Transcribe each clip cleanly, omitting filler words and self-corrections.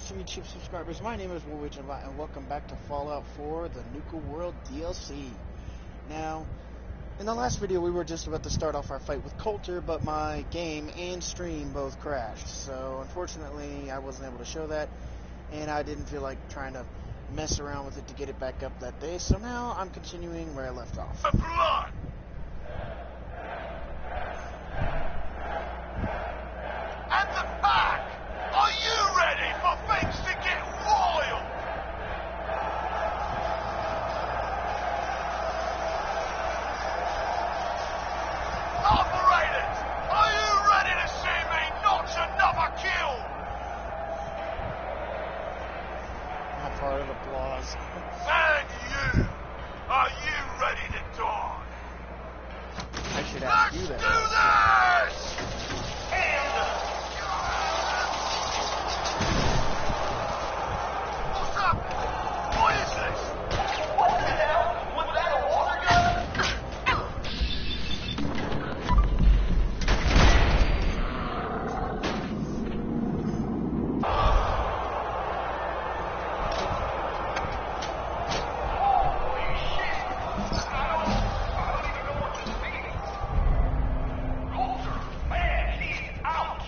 awesome YouTube subscribers. My name is Woolwich and welcome back to Fallout 4, the Nuka-World DLC. Now, in the last video we were just about to start off our fight with Coulter, but my game and stream both crashed. So, unfortunately, I wasn't able to show that, and I didn't feel like trying to mess around with it to get it back up that day. So now I'm continuing where I left off. Blood! At the back! Are you ready for things to get wild? Operators! Are you ready to see me notch another kill? Not part of applause. And you! Are you ready to die? I should ask you that. Let's do this! What's up? What is this? What the hell? Was that a water gun? Holy shit! I don't even know what to think. Coulter, man, he's out.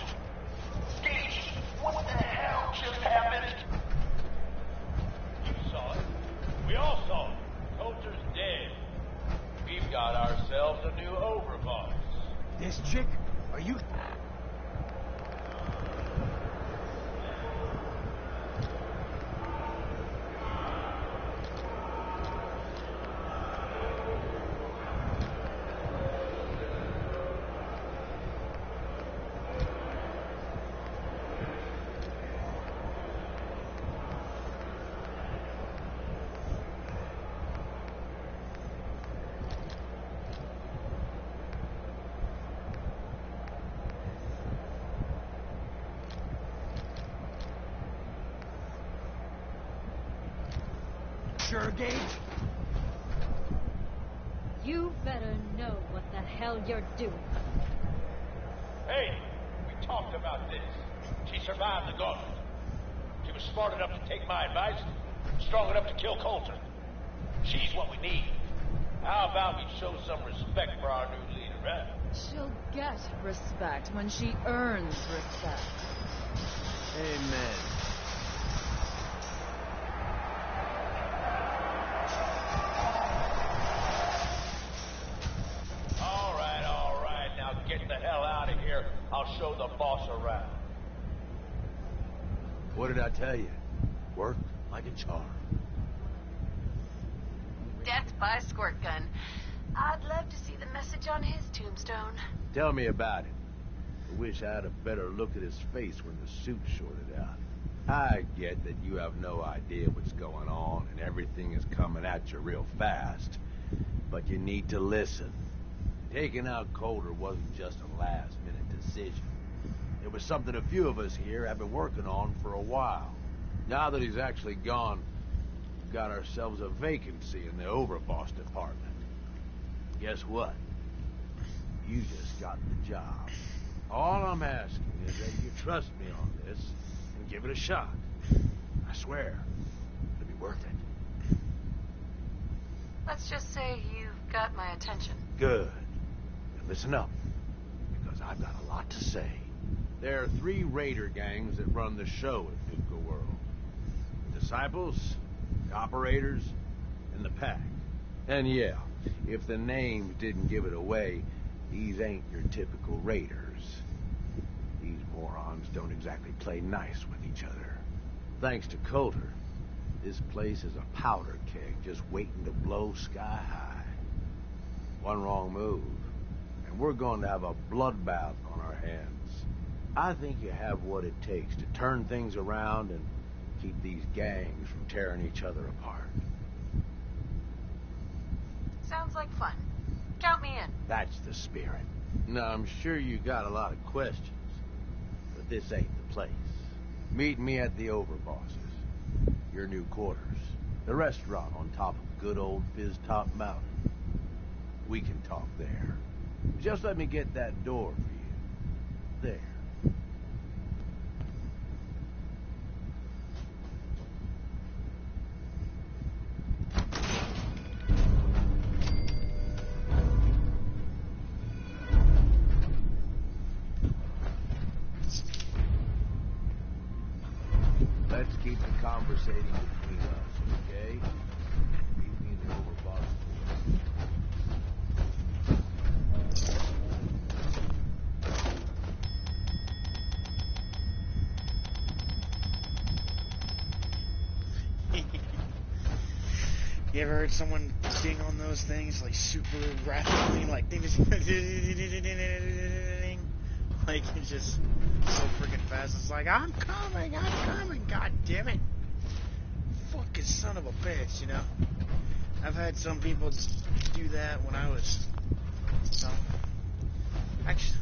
Gage, what the hell just happened? You saw it. We all saw it. Coulter's dead. We've got ourselves a new overboss. This chick? Are you... Sure, Gage? You better know what the hell you're doing. Hey, we talked about this. She survived the gauntlet. She was smart enough to take my advice, strong enough to kill Coulter. She's what we need. How about we show some respect for our new leader, right? She'll get respect when she earns respect. Amen. All right, now get the hell out of here. I'll show the boss around. What did I tell you? Worked like a charm. Death by squirt gun. I'd love to see the message on his tombstone. Tell me about it. I wish I had a better look at his face when the suit shorted out. I get that you have no idea what's going on and everything is coming at you real fast. But you need to listen. Taking out Coulter wasn't just a last-minute decision. It was something a few of us here have been working on for a while. Now that he's actually gone, we've got ourselves a vacancy in the overboss department. Guess what? You just got the job. All I'm asking is that you trust me on this and give it a shot. I swear, it'll be worth it. Let's just say you've got my attention. Good. Now listen up, because I've got a lot to say. There are 3 raider gangs that run the show at Nuka-World. The Disciples, the Operators, and the Pack. And yeah, if the names didn't give it away, these ain't your typical raiders. These morons don't exactly play nice with each other. Thanks to Coulter, this place is a powder keg just waiting to blow sky high. One wrong move, and we're going to have a bloodbath on our hands. I think you have what it takes to turn things around and keep these gangs from tearing each other apart. Sounds like fun. Count me in. That's the spirit. Now, I'm sure you got a lot of questions, but this ain't the place. Meet me at the Overbosses, your new quarters, the restaurant on top of good old FIZZTOP Mountain. We can talk there. Just let me get that door for you. There. You ever heard someone ding on those things like super rapidly, like ding, ding, ding, ding, like it's just so freaking fast. It's like I'm coming, god damn it, fucking son of a bitch, you know. I've had some people do that when I was, actually,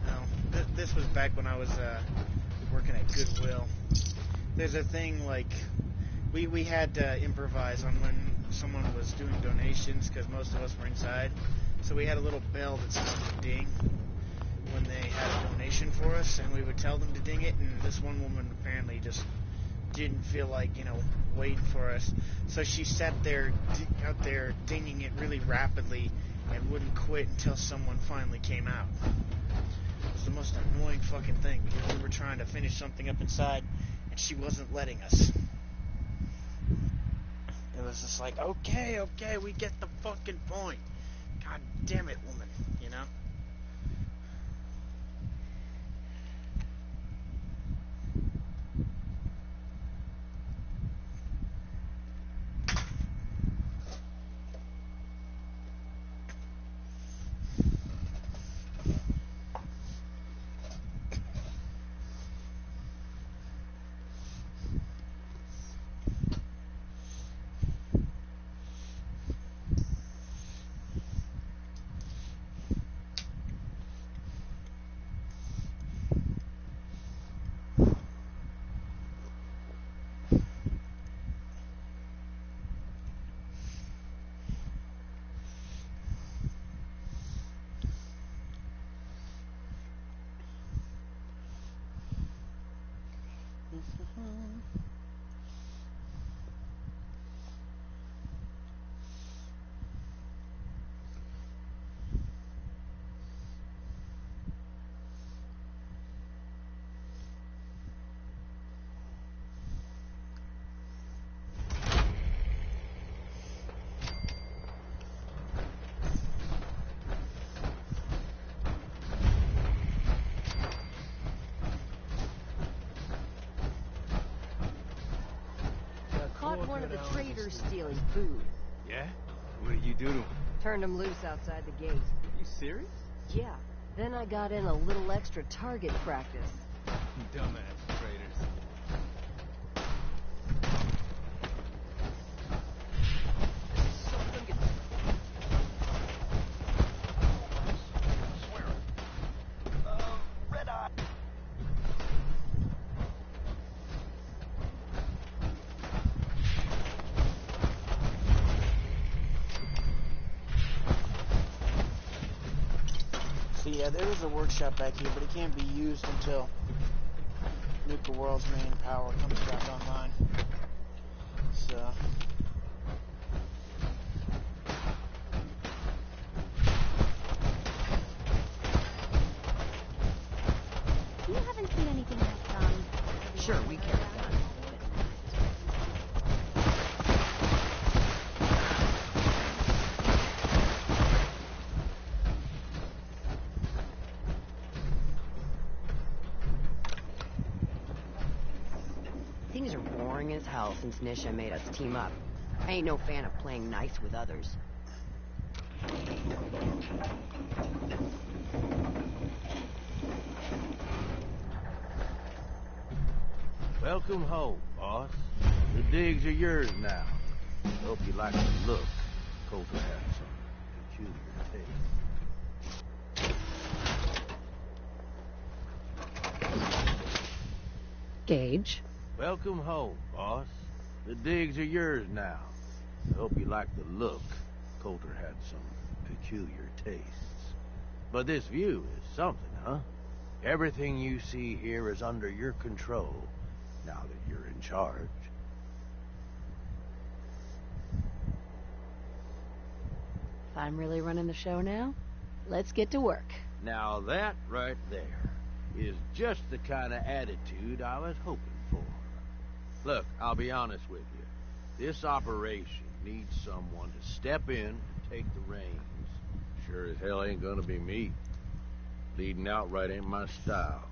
no, this was back when I was working at Goodwill. There's a thing like we had to improvise on when someone was doing donations because most of us were inside, so we had a little bell that said ding when they had a donation for us, and we would tell them to ding it, and this one woman apparently just didn't feel like, you know, waiting for us, so she sat there out there dinging it really rapidly and wouldn't quit until someone finally came out. It was the most annoying fucking thing because we were trying to finish something up inside and she wasn't letting us. It was just like, okay, we get the fucking point. God damn it, woman, you know? Caught one of the traders stealing food. Yeah? What did you do to him? Turned him loose outside the gate. You serious? Yeah. Then I got in a little extra target practice. Dumbass traders. Yeah, there is a workshop back here, but it can't be used until Nuka-World's main power comes back online. So You haven't seen anything that's Sure, we carry guns. Things are boring as hell since Nisha made us team up. I ain't no fan of playing nice with others. Welcome home, boss. The digs are yours now. Hope you like the look. Coulter had some peculiar taste. Gage. Welcome home, boss. The digs are yours now. I hope you like the look. Coulter had some peculiar tastes. But this view is something, huh? Everything you see here is under your control, now that you're in charge. If I'm really running the show now, let's get to work. Now that right there is just the kind of attitude I was hoping for. Look, I'll be honest with you. This operation needs someone to step in and take the reins. Sure as hell ain't gonna be me. Leading outright ain't my style.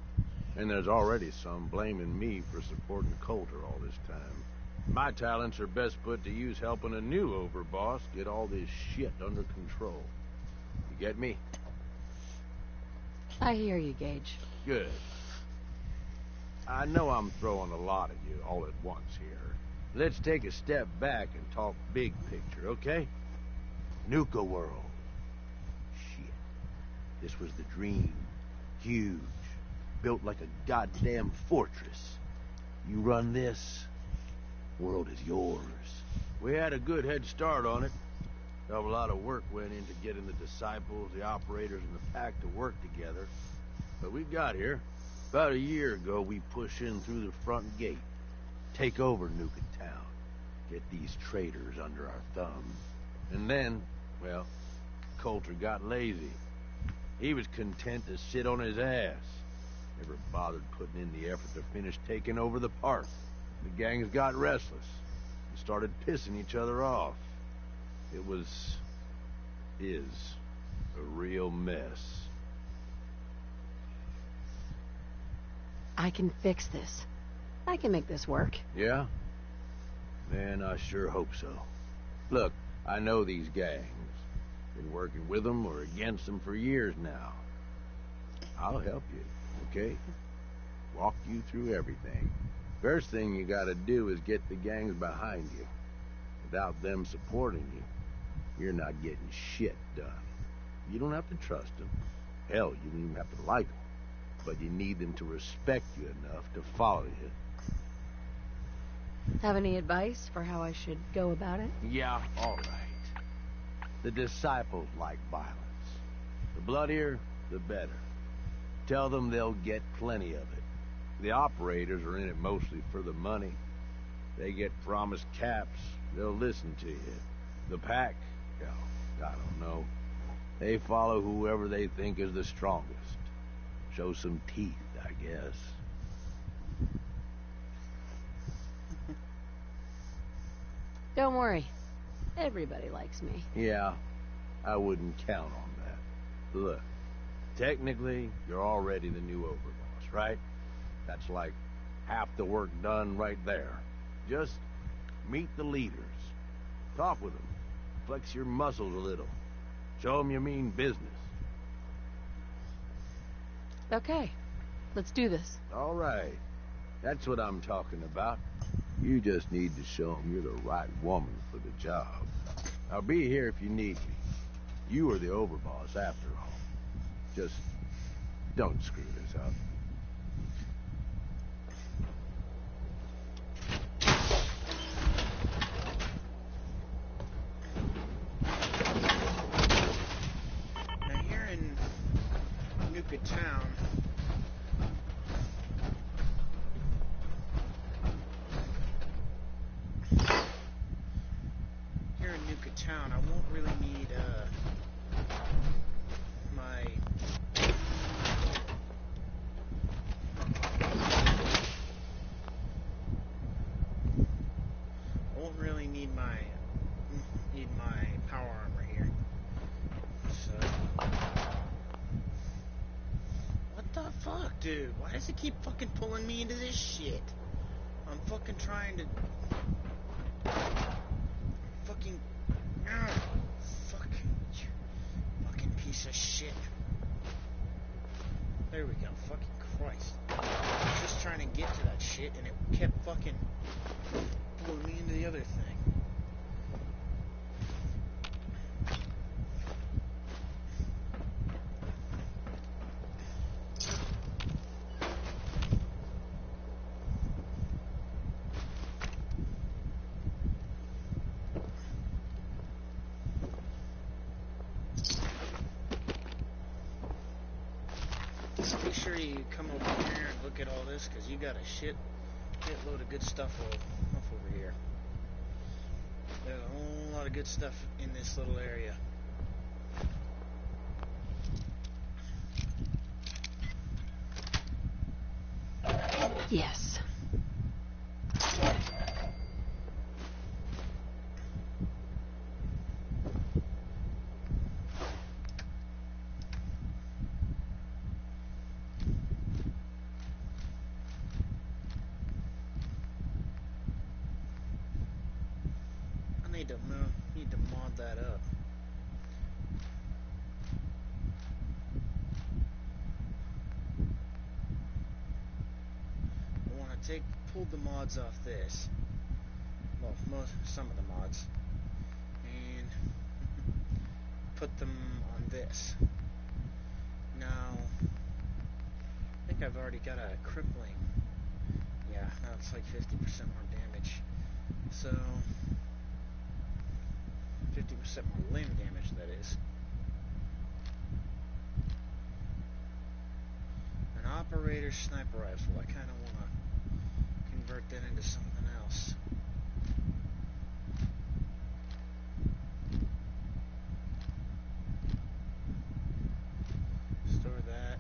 And there's already some blaming me for supporting Coulter all this time. My talents are best put to use helping a new overboss get all this shit under control. You get me? I hear you, Gage. Good. I know I'm throwing a lot at you all at once here. Let's take a step back and talk big picture, okay? Nuka-World. Shit. This was the dream. Huge. Built like a goddamn fortress. You run this, world is yours. We had a good head start on it. A lot of work went into getting the disciples, the operators, and the pack to work together. But we got here. About a year ago, we push in through the front gate. Take over Nuka Town. Get these traitors under our thumb. And then, well, Coulter got lazy. He was content to sit on his ass. Never bothered putting in the effort to finish taking over the park. The gangs got restless and started pissing each other off. It is a real mess. I can fix this. I can make this work. Yeah? Man, I sure hope so. Look, I know these gangs. Been working with them or against them for years now. I'll help you, okay? Walk you through everything. First thing you gotta do is get the gangs behind you. Without them supporting you, you're not getting shit done. You don't have to trust them. Hell, you don't even have to like them. But you need them to respect you enough to follow you. Have any advice for how I should go about it? Yeah, all right. The disciples like violence. The bloodier, the better. Tell them they'll get plenty of it. The operators are in it mostly for the money. They get promised caps, they'll listen to you. The pack, hell, I don't know. They follow whoever they think is the strongest. Show some teeth, I guess. Don't worry. Everybody likes me. Yeah, I wouldn't count on that. Look, technically, you're already the new overboss, right? That's like half the work done right there. Just meet the leaders. Talk with them. Flex your muscles a little. Show them you mean business. Okay. Let's do this. All right. That's what I'm talking about. You just need to show them you're the right woman for the job. I'll be here if you need me. You are the overboss after all. Just don't screw this up. Now here in Nuka Town, I won't really need my power armor here. So what the fuck, dude? Why does it keep fucking pulling me into this shit? I'm fucking trying to fucking fucking piece of shit. There we go. Fucking Christ. I was just trying to get to that shit and it kept fucking pulling me into the other thing. Make sure you come over here and look at all this, because you got a shitload of good stuff over here. There's a whole lot of good stuff in this little area. Yes. Need to mod that up. I want to pull the mods off this. Well, some of the mods, and put them on this. Now, I think I've already got a crippling. Yeah, now it's like 50% more damage. So, 50% more limb damage, that is. An operator sniper rifle. I kind of want to convert that into something else. Store that.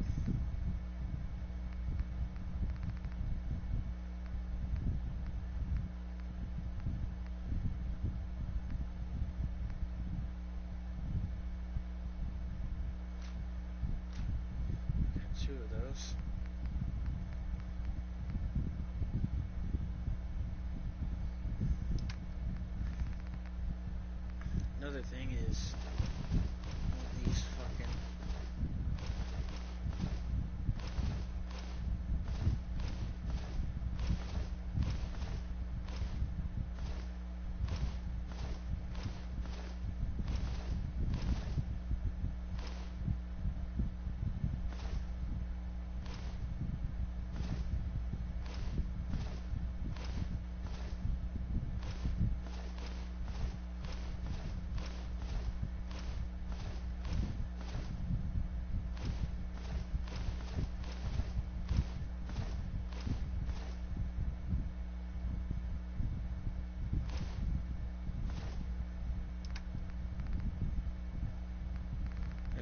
Got 2 of those. Another thing is all these fucking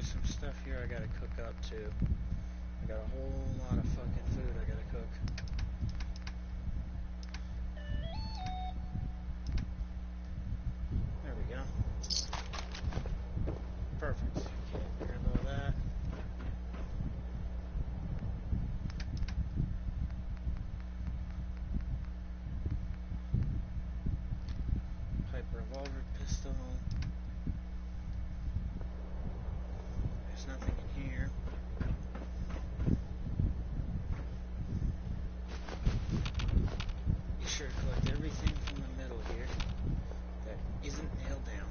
some stuff here I gotta cook up too. I got a whole lot of fucking food I gotta cook. There we go. Perfect. Okay, grab all that. Pipe revolver pistol. There's nothing in here. Be sure to collect everything from the middle here that isn't nailed down.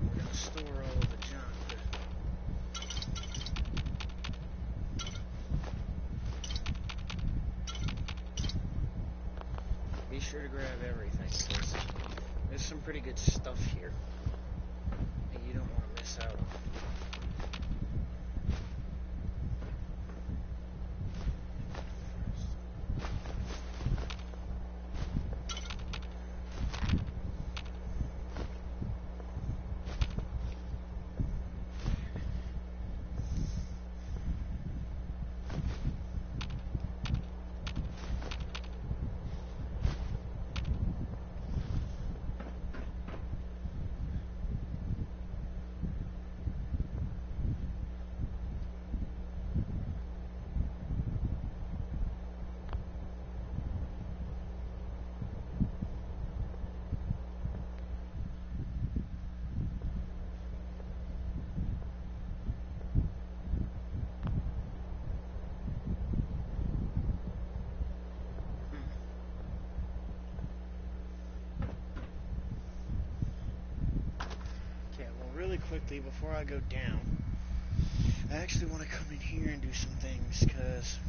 We're going to store all of the junk. Be sure to grab everything, because there's some pretty good stuff here that you don't want to miss out on. Really quickly, before I go down, I actually want to come in here and do some things, because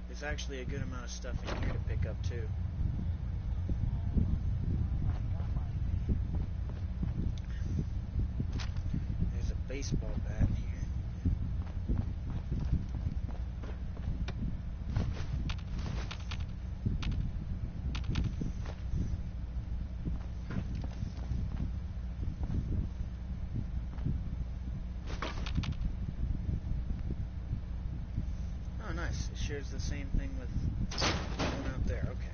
there's actually a good amount of stuff in here to pick up too. There's a baseball bat in here. Oh, nice. It shares the same thing with the one out there. Okay.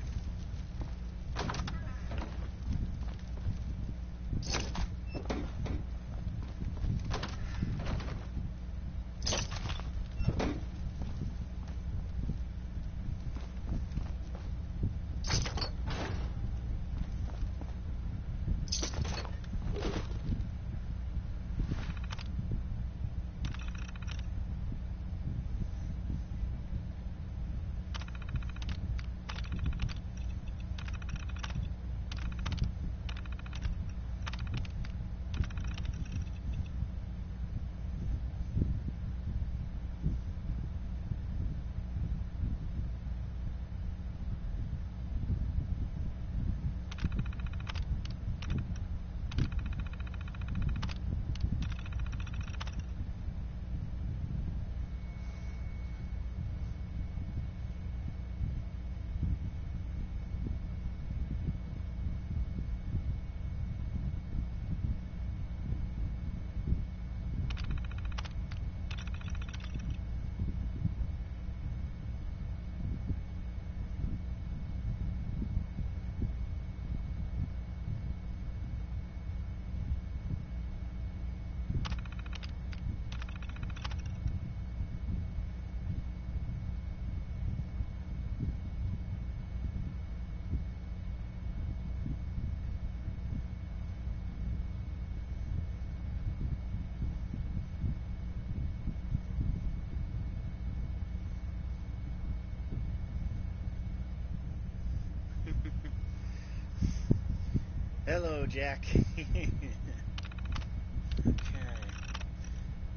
Hello, Jack. Okay.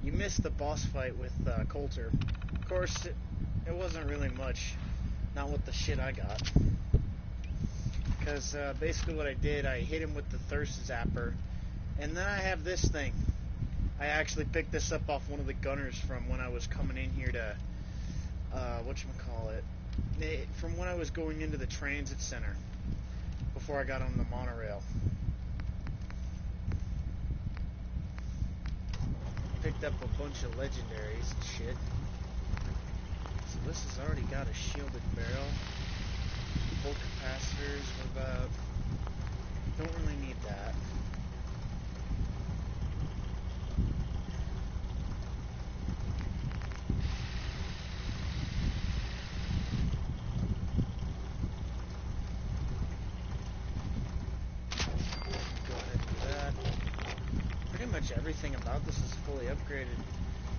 You missed the boss fight with Coulter. Of course, it wasn't really much. Not with the shit I got. Because basically what I did, I hit him with the thirst zapper. And then I have this thing. I actually picked this up off one of the gunners from when I was coming in here to, whatchamacallit, from when I was going into the transit center, before I got on the monorail. Picked up a bunch of legendaries and shit. So this has already got a shielded barrel. Full capacitors, what about, don't really need that. Everything about this is fully upgraded.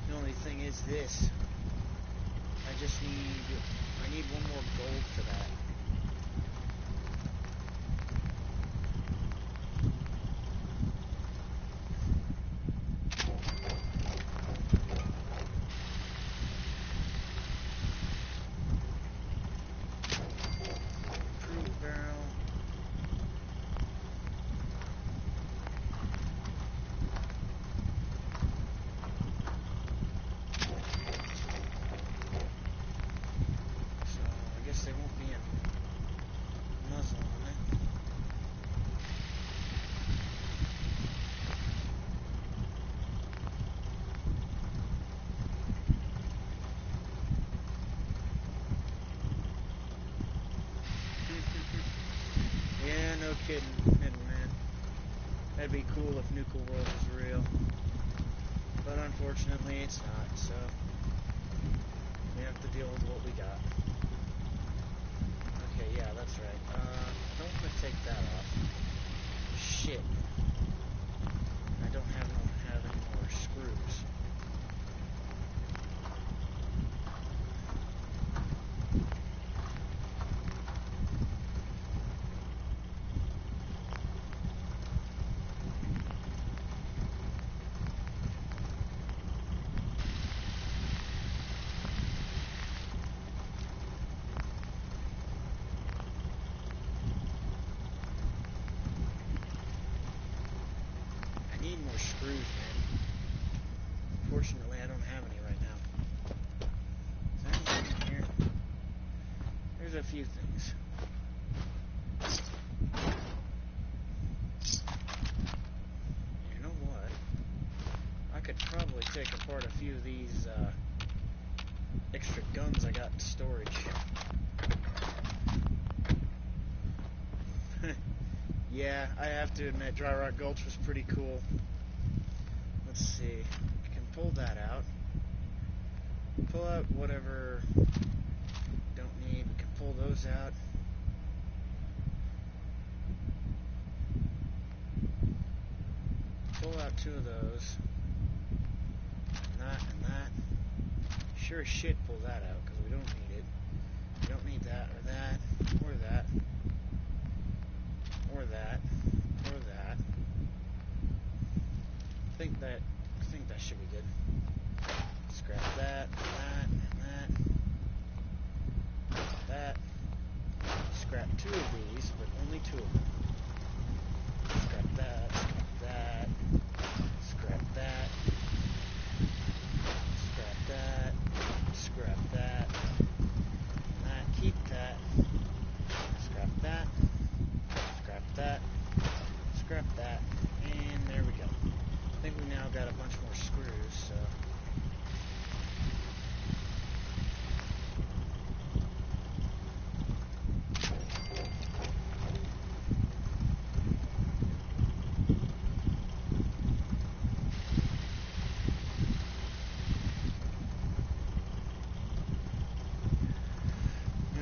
The only thing is this. I need one more gold for that. Improved barrel. There won't be a muzzle on it. Yeah, no kidding, man. That'd be cool if Nuka-World was real. But unfortunately it's not, so we have to deal with what we got. Okay, yeah, that's right. I don't want to take that off. Shit. I don't have any more screws. I need more screws, man. Unfortunately, I don't have any right now. Is there anything in here? There's a few things. You know what? I could probably take apart a few of these extra guns I got in storage. Yeah, I have to admit, Dry Rock Gulch was pretty cool. Let's see. I can pull that out. Pull out whatever don't need. We can pull those out. Pull out two of those. And that. Sure as shit pull that out, because we don't need it. We don't need that, or that, or that. Or that, or that. I think that should be good. Scrap that, that. Scrap two of these, but only two of them. Scrap that, scrap that, scrap that, keep that, scrap that. Scrap that, and there we go. I think we now got a bunch more screws, so.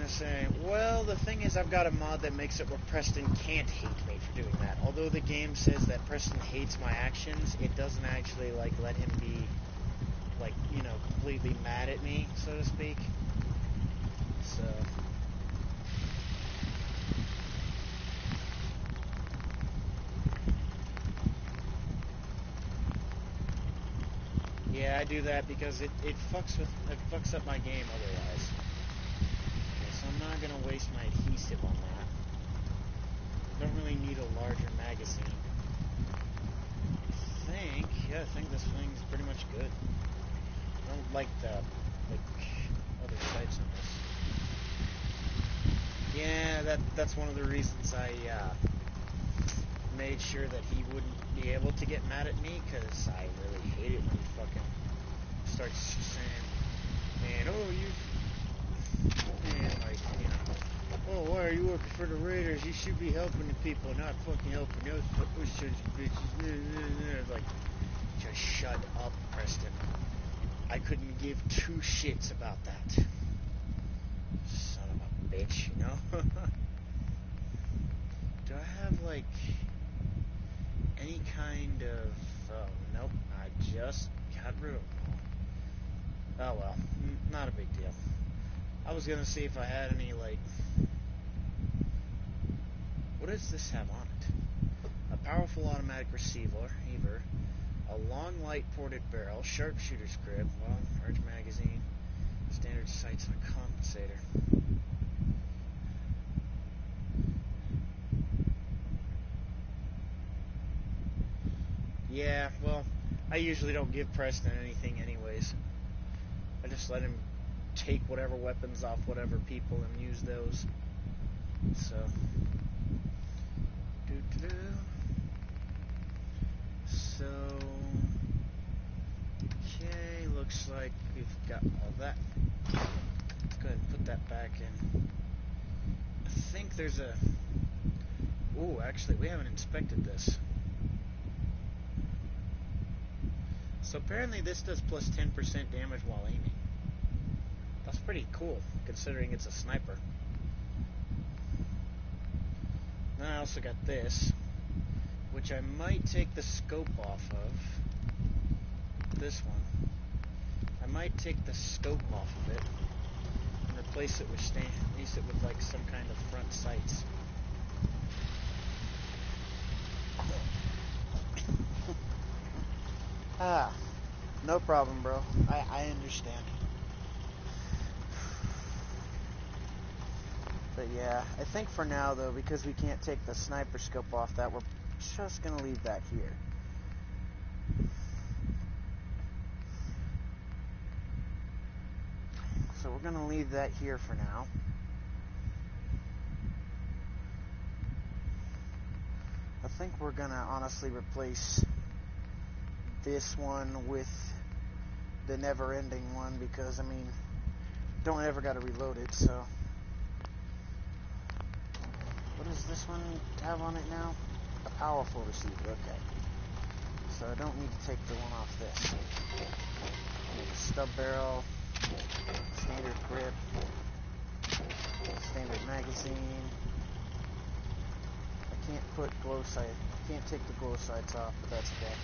Say, well, the thing is, I've got a mod that makes it where Preston can't hate me for doing that. Although the game says that Preston hates my actions, it doesn't actually, like, let him be, like, you know, completely mad at me, so to speak. So. Yeah, I do that because it fucks up my game otherwise. Okay, so I'm not gonna waste my adhesive on that. Don't really need a larger magazine. I think this thing's pretty much good. I don't like the other sights on this. Yeah, that's one of the reasons I made sure that he wouldn't be able to get mad at me, because I really hate it when he fucking starts saying, man, oh, like, you know, oh, why are you working for the Raiders? You should be helping the people, not fucking helping those sons of bitches. Like, just shut up, Preston. I couldn't give two shits about that. Son of a bitch, you know? Do I have, like, any kind of... Oh, nope, I just got rid of them all. Oh, well, not a big deal. I was gonna see if I had any, like... What does this have on it? A powerful automatic receiver, a long light-ported barrel, sharpshooter's grip, large magazine, standard sights, and a compensator. Yeah, well, I usually don't give Preston anything anyways. I just let him take whatever weapons off whatever people and use those. So... So... Okay, looks like we've got all that. Let's go ahead and put that back in. I think there's a... Ooh, actually, we haven't inspected this. So apparently this does plus 10% damage while aiming. That's pretty cool, considering it's a sniper. Then I also got this, which I might take the scope off of. This one. I might take the scope off of it and replace it with like some kind of front sights. No problem, bro. I understand. But yeah, I think for now, though, because we can't take the sniper scope off that, we're just going to leave that here. So we're going to leave that here for now. I think we're going to honestly replace this one with the never-ending one, because, I mean, don't ever got to reload it, so... What does this one have on it now? A powerful receiver, okay. So I don't need to take the one off this. Stub barrel, standard grip, standard magazine. I can't put glow sight. Can't take the glow sights off, but that's okay.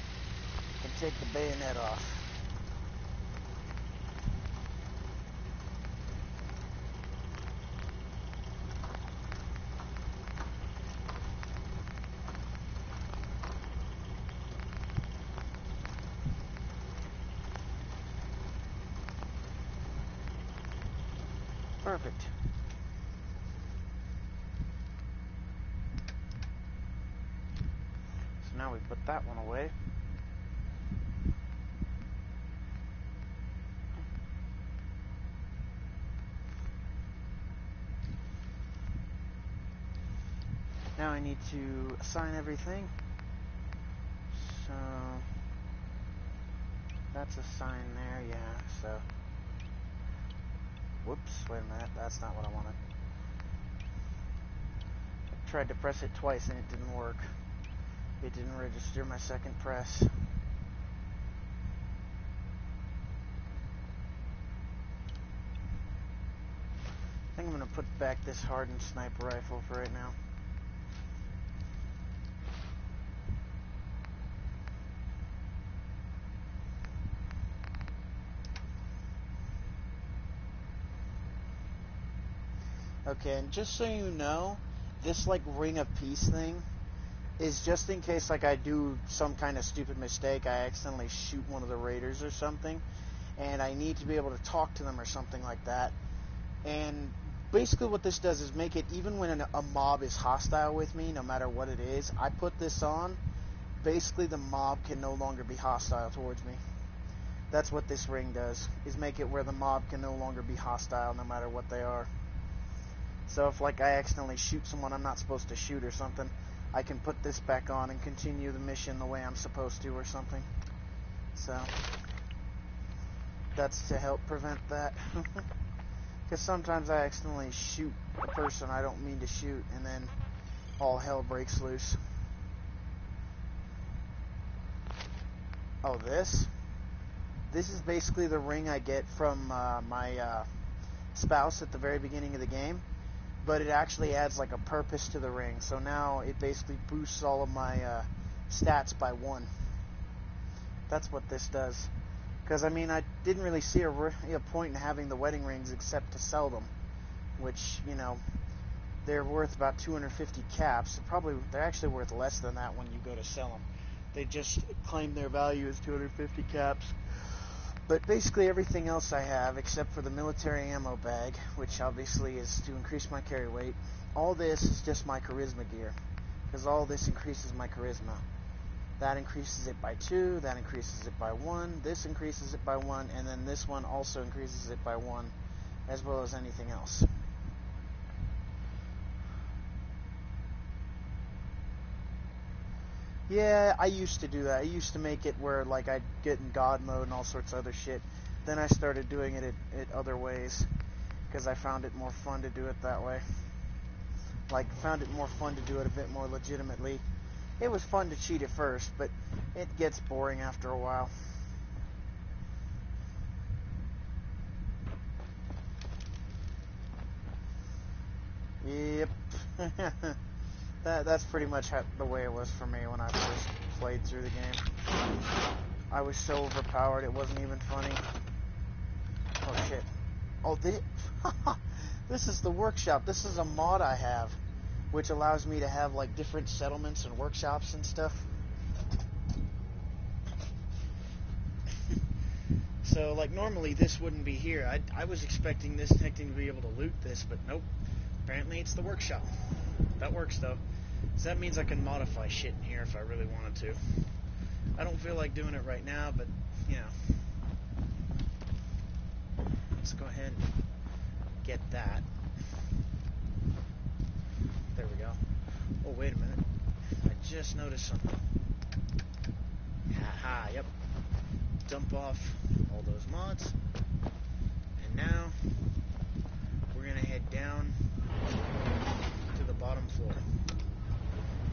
I can take the bayonet off. Perfect. So now we put that one away. Now I need to assign everything. So that's assigned there, yeah, so whoops, wait a minute, that's not what I wanted. I tried to press it twice and it didn't work. It didn't register my second press. I think I'm going to put back this hardened sniper rifle for right now. Okay, and just so you know, this like ring of peace thing, is just in case, like, I do some kind of stupid mistake, I accidentally shoot one of the raiders or something, and I need to be able to talk to them or something like that. And basically what this does is make it, even when a mob is hostile with me, no matter what it is, I put this on, basically the mob can no longer be hostile towards me. That's what this ring does, is make it where the mob can no longer be hostile no matter what they are. So if, like, I accidentally shoot someone I'm not supposed to shoot or something, I can put this back on and continue the mission the way I'm supposed to or something. So that's to help prevent that. Because sometimes I accidentally shoot a person I don't mean to shoot, and then all hell breaks loose. Oh, this is basically the ring I get from my spouse at the very beginning of the game, but it actually adds like a purpose to the ring. So now it basically boosts all of my stats by 1. That's what this does. Because, I mean, I didn't really see a point in having the wedding rings except to sell them, which, you know, they're worth about 250 caps. They're actually worth less than that when you go to sell them. They just claim their value as 250 caps. But basically everything else I have, except for the military ammo bag, which obviously is to increase my carry weight, all this is just my charisma gear. Because all this increases my charisma. That increases it by 2, that increases it by 1, this increases it by 1, and then this one also increases it by 1, as well as anything else. Yeah, I used to do that. I used to make it where, like, I'd get in God mode and all sorts of other shit. Then I started doing it at other ways, because I found it more fun to do it that way. Like, found it more fun to do it a bit more legitimately. It was fun to cheat at first, but it gets boring after a while. Yep. That's pretty much the way it was for me when I first played through the game. I was so overpowered it wasn't even funny. Oh shit. Oh, this is the workshop. This is a mod I have, which allows me to have, like, different settlements and workshops and stuff. So, like, normally this wouldn't be here. I was expecting this thing to be able to loot this, but nope. Apparently it's the workshop. That works, though. So that means I can modify shit in here if I really wanted to. I don't feel like doing it right now, but, you know. Let's go ahead and get that. There we go. Oh, wait a minute. I just noticed something. Haha, yep. Dump off all those mods. And now, we're going to head down to the bottom floor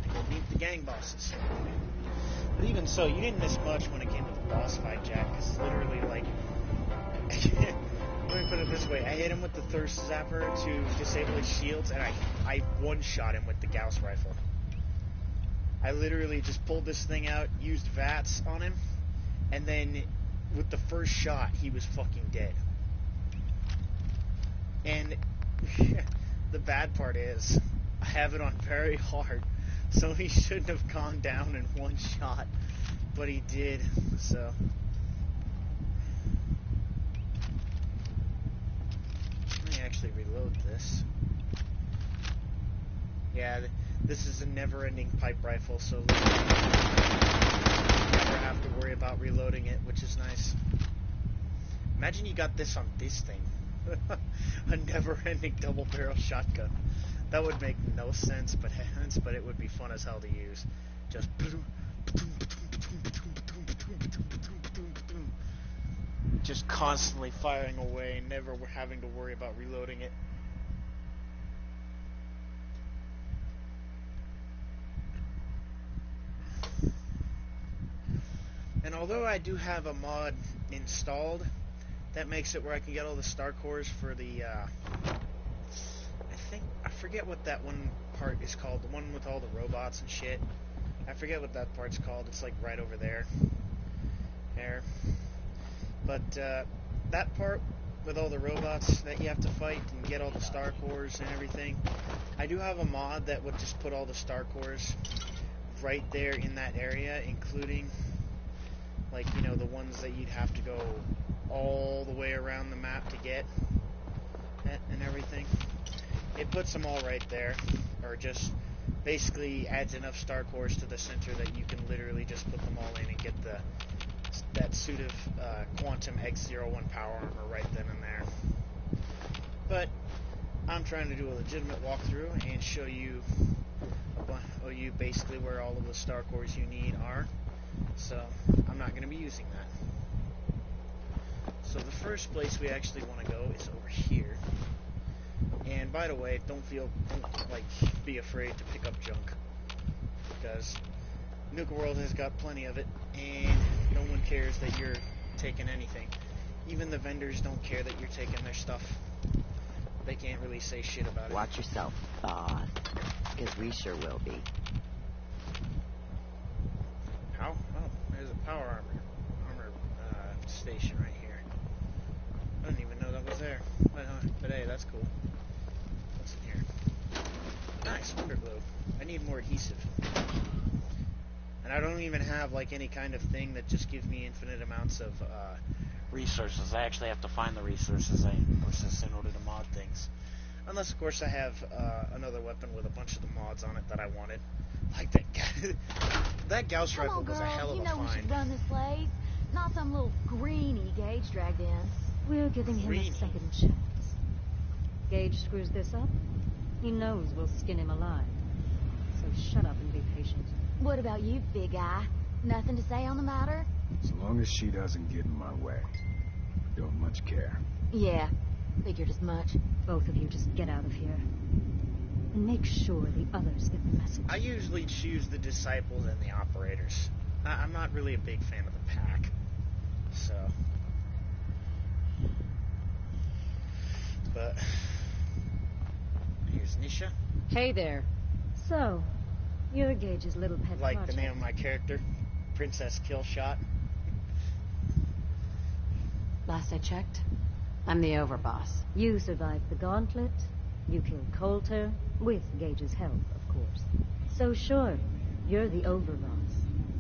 to go meet the gang bosses. But even so, you didn't miss much when it came to the boss fight, Jack, because literally, like, let me put it this way, I hit him with the thirst zapper to disable his shields, and I one-shot him with the Gauss rifle. I literally just pulled this thing out, used VATS on him, and then with the first shot, he was fucking dead. And the bad part is, I have it on very hard, so he shouldn't have gone down in one shot, but he did, so. Let me actually reload this. Yeah, this is a never-ending pipe rifle, so never have to worry about reloading it, which is nice. Imagine you got this on this thing. A never-ending double-barrel shotgun. That would make no sense, but it would be fun as hell to use. Just constantly firing away, never having to worry about reloading it. And although I do have a mod installed that makes it where I can get all the star cores for the, I forget what that one part is called, the one with all the robots and shit. I forget what that part's called, it's like right over there. There. But, that part with all the robots that you have to fight and get all the star cores and everything, I do have a mod that would just put all the star cores right there in that area, including, like, you know, the ones that you'd have to go all the way around the map to get and everything. It puts them all right there, or just basically adds enough star cores to the center that you can literally just put them all in and get that suit of Quantum X01 power armor right then and there. But I'm trying to do a legitimate walkthrough and show you basically where all of the star cores you need are. So I'm not going to be using that. So the first place we actually want to go is over here. And by the way, don't be afraid to pick up junk, because Nuka-World has got plenty of it, and no one cares that you're taking anything. Even the vendors don't care that you're taking their stuff. They can't really say shit about it. Watch yourself, boss, because we sure will be. How? Oh, there's a power armor station right here. I didn't even know that was there. But hey, that's cool. What's in here? Nice, Wonder Glue. I need more adhesive. And I don't even have like any kind of thing that just gives me infinite amounts of resources. I actually have to find the resources in order to mod things. Unless, of course, I have another weapon with a bunch of the mods on it that I wanted. Like that Gauss rifle was a hell of a find. You know we should find. run this place. Not some little greenie Gage dragged in. We're giving him a second chance. Gage screws this up, he knows we'll skin him alive. So shut up and be patient. What about you, big guy? Nothing to say on the matter? As long as she doesn't get in my way. Don't much care. Yeah, figured as much. Both of you just get out of here. And make sure the others get the message. I usually choose the disciples and the operators. I'm not really a big fan of the pack. So. But here's Nisha. Hey there. So, you're Gage's little pet Like project. the name of my character, Princess Killshot. Last I checked, I'm the overboss. You survived the gauntlet. You killed Coulter, with Gage's help, of course. So sure, you're the overboss.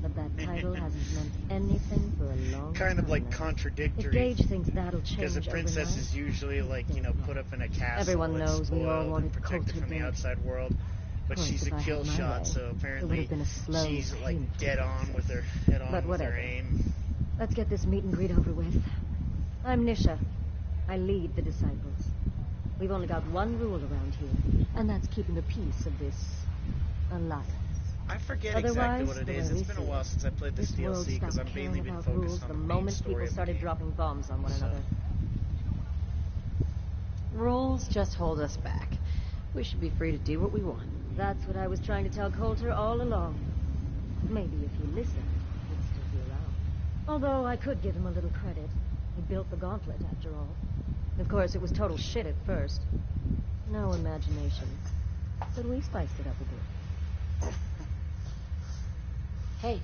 But that title hasn't meant anything for a long time. Kind of like now. contradictory. If Gage thinks that'll change Because a princess overnight, is usually like, you know, put up in a castle. Everyone that's knows we all spoiled wanted and protected Coulter from the dead. outside world. But Of course, she's a if I kill had my shot, way, so it would apparently have been a slow, she's like painful dead on process. with her But whatever. aim. Let's get this meet and greet over with. I'm Nisha. I lead the disciples. We've only got one rule around here, and that's keeping the peace of this alliance. I forget Otherwise, exactly what it the is. way we It's been a see while it, since I played this world DLC because stopped I've caring mainly been about focused rules on the the main moment story people of the started game. dropping bombs on one another. Rules just hold us back. We should be free to do what we want. That's what I was trying to tell Coulter all along. Maybe if he listened, he'd still be around. Although I could give him a little credit. He built the gauntlet, after all. Of course, it was total shit at first. No imagination. But we spiced it up a bit. Hey,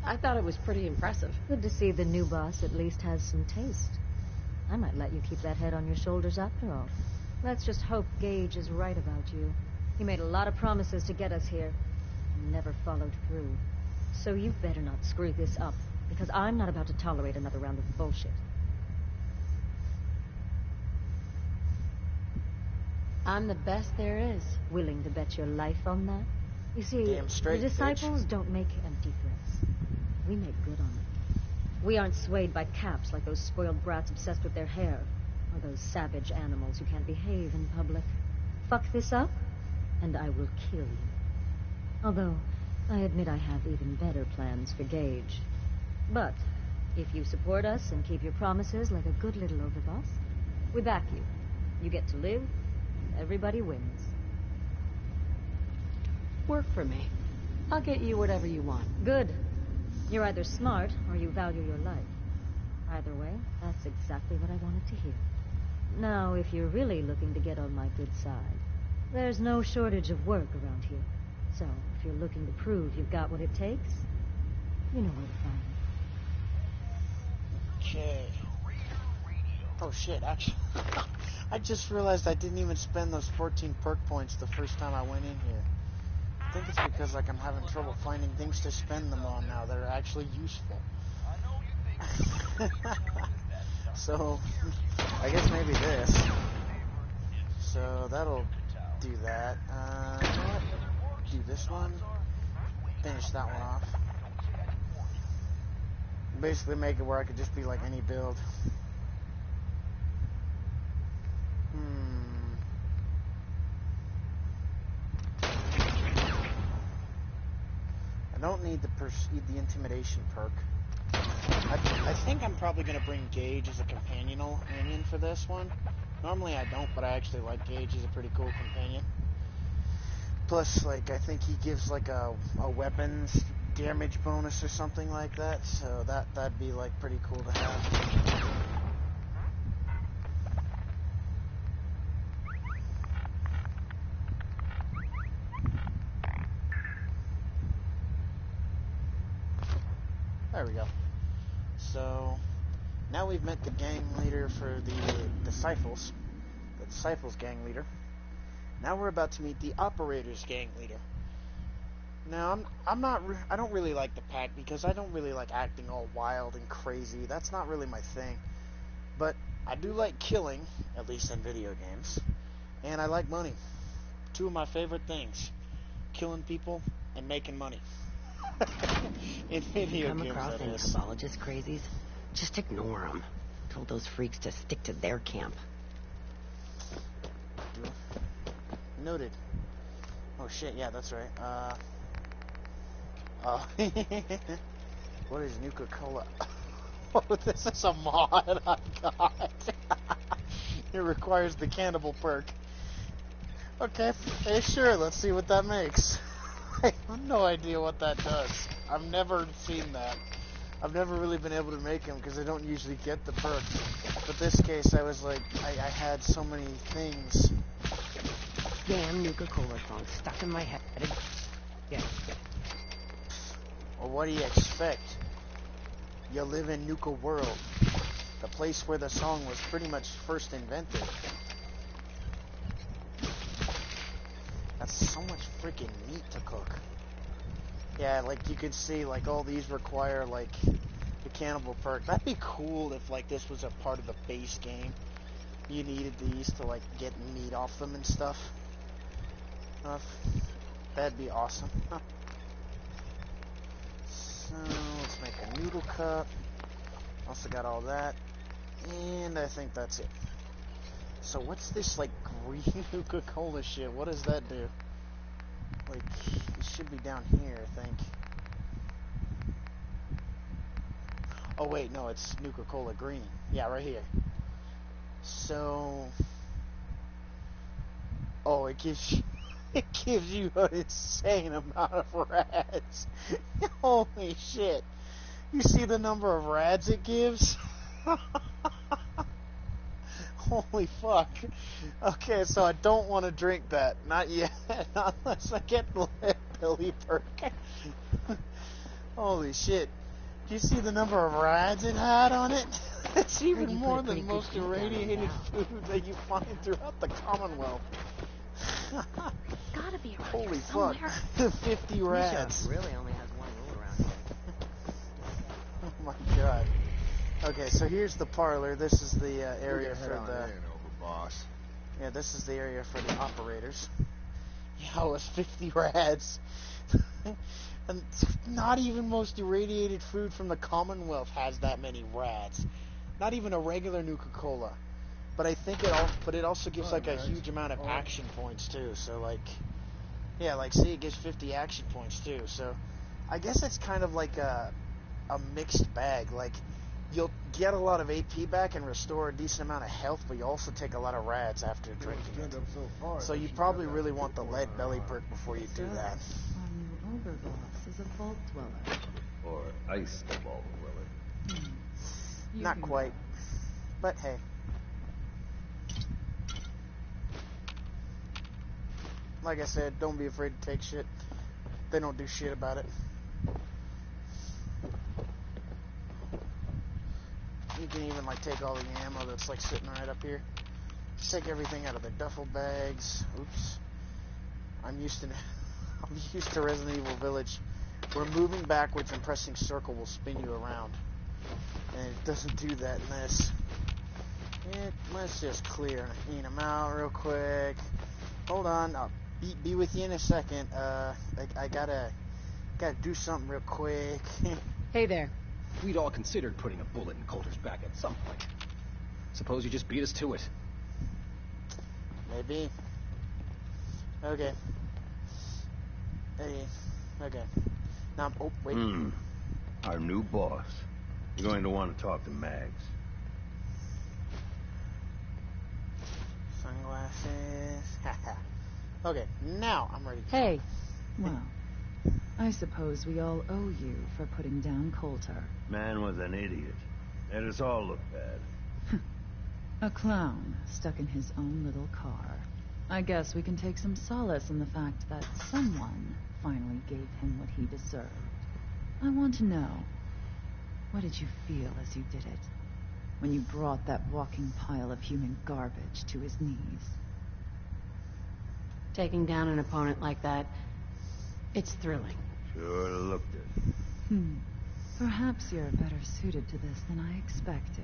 I thought it was pretty impressive. Good to see the new boss at least has some taste. I might let you keep that head on your shoulders after all. Let's just hope Gage is right about you. He made a lot of promises to get us here, and never followed through. So you better not screw this up, because I'm not about to tolerate another round of bullshit. I'm the best there is. Willing to bet your life on that? You see, Damn straight, the disciples don't make empty threats. We make good on them. We aren't swayed by caps like those spoiled brats obsessed with their hair, or those savage animals who can't behave in public. Fuck this up, and I will kill you. Although, I admit I have even better plans for Gage. But, if you support us and keep your promises like a good little overboss, we back you. You get to live, and everybody wins. Work for me. I'll get you whatever you want. Good. You're either smart, or you value your life. Either way, that's exactly what I wanted to hear. Now, if you're really looking to get on my good side, there's no shortage of work around here. So, if you're looking to prove you've got what it takes, you know where to find me. Okay. Oh shit, actually. I just realized I didn't even spend those 14 perk points the first time I went in here. think it's because like I'm having trouble finding things to spend them on now that are actually useful. So, I guess maybe this. So that'll do that. Do this one. Finish that one off. Basically make it where I could just be like any build. I don't need the intimidation perk. I think I'm probably going to bring Gage as a companion for this one. Normally I don't, but I actually like Gage. He's a pretty cool companion. Plus, like, I think he gives, like, a weapons damage bonus or something like that. So that'd be, like, pretty cool to have. There we go. So, now we've met the gang leader for the Disciples. The Disciples gang leader. Now we're about to meet the Operators gang leader. Now, I don't really like the pack because I don't really like acting all wild and crazy. That's not really my thing. But I do like killing, at least in video games. And I like money. Two of my favorite things. Killing people and making money. In video Come games, across any is. Cabologist crazies? Just ignore them. Told those freaks to stick to their camp. Noted. Oh shit, yeah, that's right. What is Nuka-Cola? Oh, this is a mod I got. It requires the cannibal perk. Okay, hey, sure, let's see what that makes. I have no idea what that does. I've never seen that. I've never really been able to make them because I don't usually get the perk. But this case, I was like, I had so many things. Damn Nuka-Cola song stuck in my head. Yeah. Well, what do you expect? You live in Nuka-World, the place where the song was pretty much first invented. That's so much freaking meat to cook. Yeah, like you could see, like all these require like the cannibal perk. That'd be cool if like this was a part of the base game. You needed these to like get meat off them and stuff. That'd be awesome. So let's make a noodle cup. Also got all that, and I think that's it. So what's this like green Nuka-Cola shit? What does that do? Like, it should be down here, I think. Oh wait, no, it's Nuka-Cola green. Yeah, right here. So, oh, it gives you an insane amount of rads. Holy shit! You see the number of rads it gives? Holy fuck. Okay, so I don't want to drink that. Not yet. Not unless I get the lead belly perk. Holy shit. Do you see the number of rads it had on it? It's even more than most irradiated food that you find throughout the Commonwealth. Gotta be around Holy here fuck. somewhere. 50 rads. Nisha really only has one rule around here. Oh my god. Okay, so here's the parlor. This is the area for the... boss. Yeah, this is the area for the operators. Yeah, it was 50 rads. And not even most irradiated food from the Commonwealth has that many rads. Not even a regular Nuka-Cola. But I think it also gives like a huge amount of action points too. So like, yeah, like see, it gives 50 action points too. So I guess it's kind of like a mixed bag. Like, you'll get a lot of AP back and restore a decent amount of health, but you also take a lot of rads after drinking it. So you probably really want the lead belly perk before you do that. Our new ogre boss is a vault dweller. Or ice vault dweller. Not quite, but hey. Like I said, don't be afraid to take shit. They don't do shit about it. You can even like take all the ammo that's like sitting right up here. Just take everything out of their duffel bags. Oops. I'm used to I'm used to Resident Evil Village, where moving backwards and pressing circle will spin you around. And it doesn't do that in this. Let's just clear them out real quick. Hold on, I'll be with you in a second. I gotta do something real quick. Hey there. We'd all considered putting a bullet in Coulter's back at some point. Suppose you just beat us to it. Maybe. Okay. Hey. Okay. Now, oh, wait. Our new boss. You're going to want to talk to Mags. Sunglasses. Haha. Okay, now I'm ready. Hey. Well, I suppose we all owe you for putting down Coulter. Man was an idiot. Made us all look bad. A clown stuck in his own little car. I guess we can take some solace in the fact that someone finally gave him what he deserved. I want to know, what did you feel as you did it? When you brought that walking pile of human garbage to his knees? Taking down an opponent like that, it's thrilling. Sure looked it. Perhaps you're better suited to this than I expected.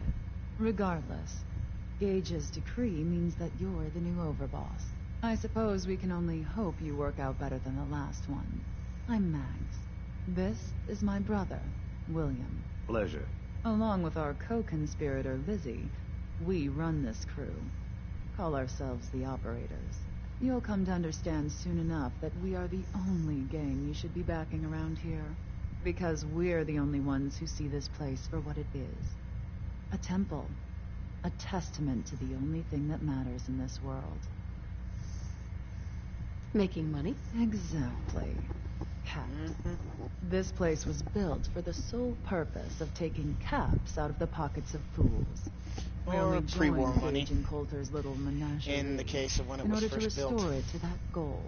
Regardless, Gage's decree means that you're the new overboss. I suppose we can only hope you work out better than the last one. I'm Mags. This is my brother, William. Pleasure. Along with our co-conspirator, Lizzie, we run this crew. Call ourselves the Operators. You'll come to understand soon enough that we are the only gang you should be backing around here. Because we're the only ones who see this place for what it is. A temple. A testament to the only thing that matters in this world. Making money? Exactly. Cat. This place was built for the sole purpose of taking caps out of the pockets of fools. We Or only pre-war joined money. Gage and Coulter's little menagerie In the case of when it in was order to first built. restore it to that goal,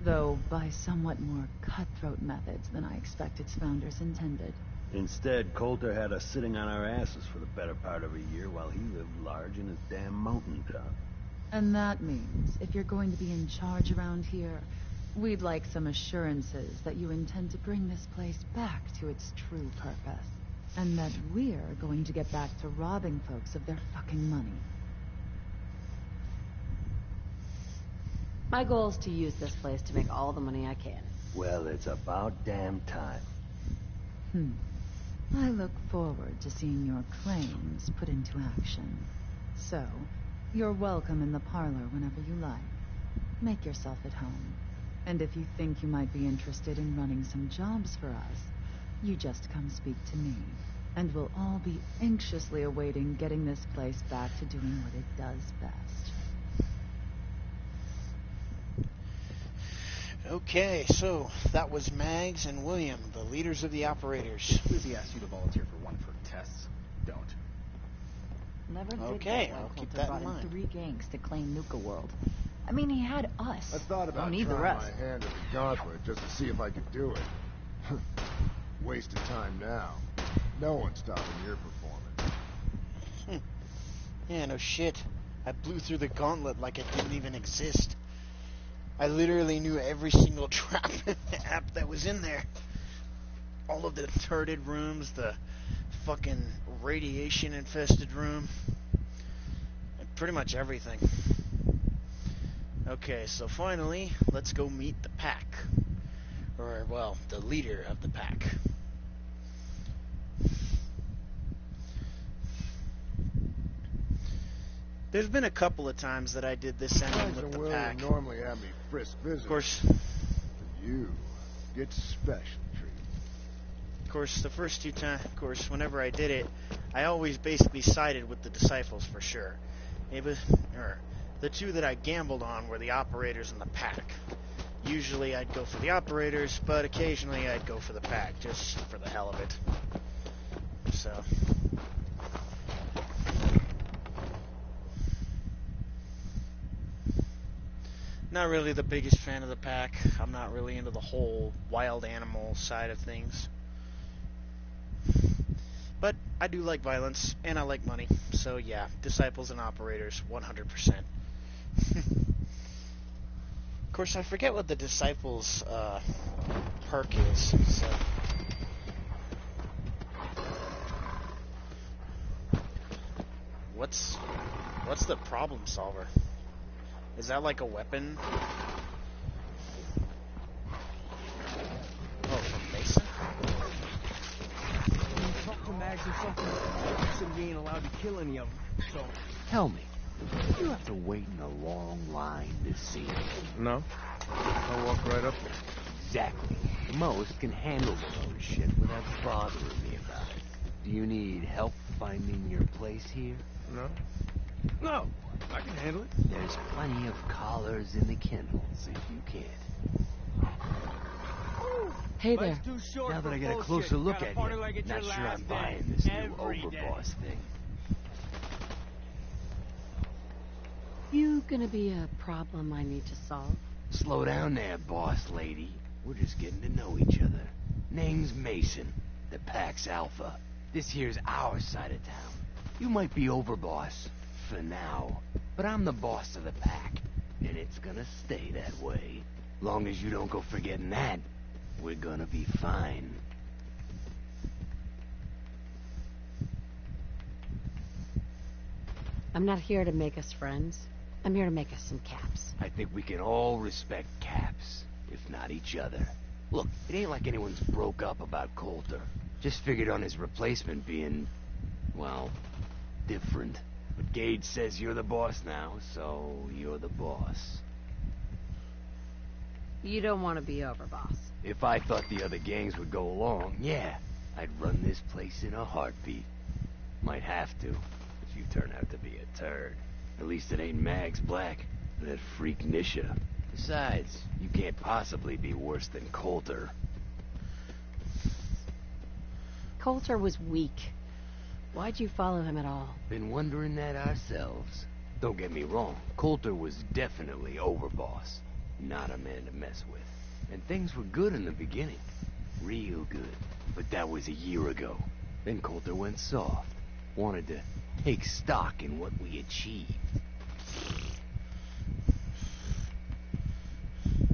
though by somewhat more cutthroat methods than I expect its founders intended. Instead, Coulter had us sitting on our asses for the better part of a year while he lived large in his damn mountain town. And that means, if you're going to be in charge around here, we'd like some assurances that you intend to bring this place back to its true purpose. And that we're going to get back to robbing folks of their fucking money. My goal is to use this place to make all the money I can. Well, it's about damn time. I look forward to seeing your claims put into action. So, you're welcome in the parlor whenever you like. Make yourself at home. And if you think you might be interested in running some jobs for us, you just come speak to me. And we'll all be anxiously awaiting getting this place back to doing what it does best. Okay, so that was Mags and William, the leaders of the Operators. Lizzie asked you to volunteer for one of her tests. Don't. Never did Okay, get why I'll keep Coulter that in brought in mind. 3 gangs to claim Nuka-World. I mean, he had us. I thought about Don't need the trying rest. my hand at the gauntlet just to see if I could do it. Waste of time now. No one's stopping your performance. Yeah, no shit. I blew through the gauntlet like it didn't even exist. I literally knew every single trap app that was in there. All of the turreted rooms, the fucking radiation-infested room. And pretty much everything. Okay, so finally, let's go meet the pack. Or, well, the leader of the pack. There's been a couple of times that I did this ending Mags with and the William pack. normally have me frisk visitors. Of course, But you get special treatment. Of course, the first 2 times, of course, whenever I did it, I always basically sided with the Disciples for sure. It was, the 2 that I gambled on were the Operators and the pack. Usually I'd go for the Operators, but occasionally I'd go for the pack, just for the hell of it. So... not really the biggest fan of the pack. I'm not really into the whole wild animal side of things. But I do like violence, and I like money. So yeah, Disciples and Operators, 100%. Of course, I forget what the Disciples perk is. So. What's the problem solver? Is that like a weapon? Oh, from Mason? Talk to Max or something. Said we ain't allowed to kill any of them. So Tell me, you have to wait in a long line to see me? no, I'll walk right up there. Exactly. Most can handle their own shit without bothering me about it. Do you need help finding your place here? No, I can handle it. There's plenty of collars in the kennels if you can't. Hey there. Life's too short Now that for I get a bullshit. closer look Gotta at party you, like it's not your sure I'm last buying day. this new Every day. overboss thing. You gonna be a problem I need to solve? Slow down there, boss lady. We're just getting to know each other. Name's Mason, the Pax Alpha. This here's our side of town. You might be overboss, for now, but I'm the boss of the pack, and it's gonna stay that way. Long as you don't go forgetting that, we're gonna be fine. I'm not here to make us friends. I'm here to make us some caps. I think we can all respect Caps, if not each other. Look, it ain't like anyone's broke up about Coulter. Just figured on his replacement being, well, different. But Gage says you're the boss now, so you're the boss. You don't want to be overboss. If I thought the other gangs would go along, yeah, I'd run this place in a heartbeat. Might have to, if you turn out to be a turd. At least it ain't Mags Black, that freak Nisha. Besides, you can't possibly be worse than Coulter. Coulter was weak. Why'd you follow him at all? Been wondering that ourselves. Don't get me wrong, Coulter was definitely overboss. Not a man to mess with. And things were good in the beginning. Real good. But that was a year ago. Then Coulter went soft. Wanted to take stock in what we achieved.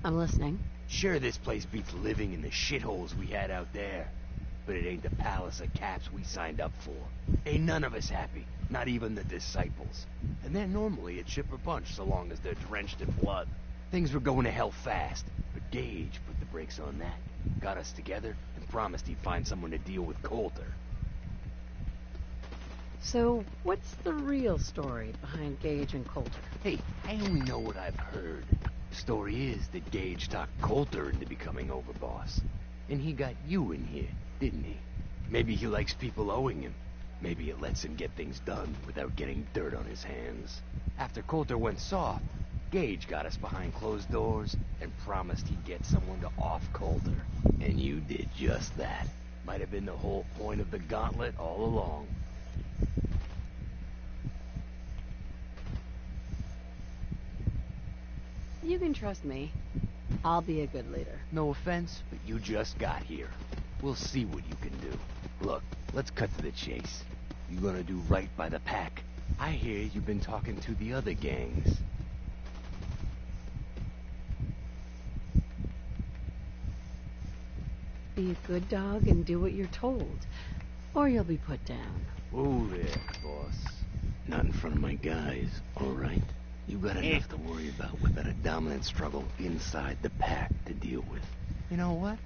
I'm listening. Sure, this place beats living in the shitholes we had out there. But it ain't the palace of Caps we signed up for. Ain't none of us happy. Not even the Disciples. And they're normally a chipper bunch so long as they're drenched in blood. Things were going to hell fast, but Gage put the brakes on that. Got us together and promised he'd find someone to deal with Coulter. So, what's the real story behind Gage and Coulter? Hey, I only know what I've heard. The story is that Gage talked Coulter into becoming overboss. And he got you in here, didn't he? Maybe he likes people owing him. Maybe it lets him get things done without getting dirt on his hands. After Coulter went soft, Gage got us behind closed doors and promised he'd get someone to off Coulter. And you did just that. Might have been the whole point of the gauntlet all along. You can trust me. I'll be a good leader. No offense, but you just got here. We'll see what you can do. Look, let's cut to the chase. You gonna do right by the pack. I hear you've been talking to the other gangs. Be a good dog and do what you're told, or you'll be put down. Whoa there, boss. Not in front of my guys, all right? You got enough to worry about without a dominant struggle inside the pack to deal with. You know what?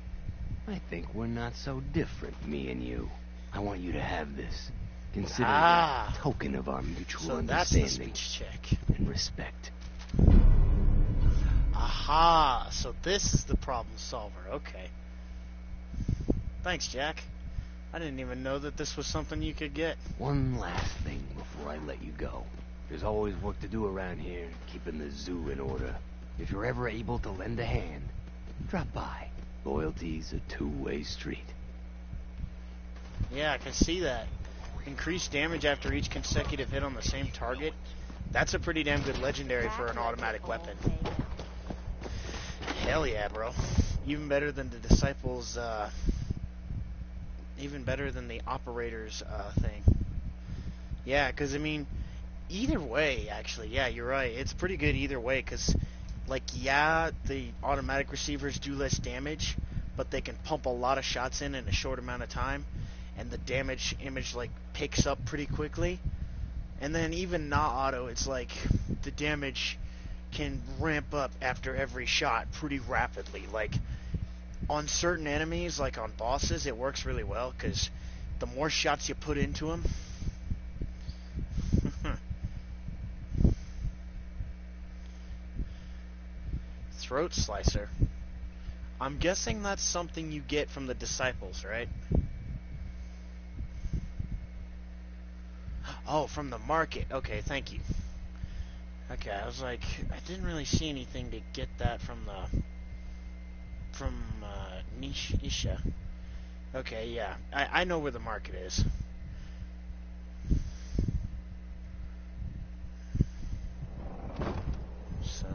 I think we're not so different, me and you. I want you to have this. Consider it a token of our mutual understanding and respect. Aha, so this is the problem solver. Okay. Thanks, Jack. I didn't even know that this was something you could get. One last thing before I let you go. There's always work to do around here, keeping the zoo in order. If you're ever able to lend a hand, drop by. Loyalty's a two-way street. Yeah, I can see that. Increased damage after each consecutive hit on the same target. That's a pretty damn good legendary for an automatic weapon. Hell yeah, bro. Even better than the Disciples, even better than the Operators, thing. Yeah, because, I mean, either way, actually, yeah, you're right. It's pretty good either way, because, like, yeah, the automatic receivers do less damage, but they can pump a lot of shots in a short amount of time, and the damage image like picks up pretty quickly. And then even not auto, it's like the damage can ramp up after every shot pretty rapidly. Like on certain enemies, like on bosses, it works really well because the more shots you put into them. Throat slicer. I'm guessing that's something you get from the disciples, right? Oh, from the market. Okay, thank you. Okay, I was like, I didn't really see anything to get that from Nisha. Okay, yeah, I know where the market is. So,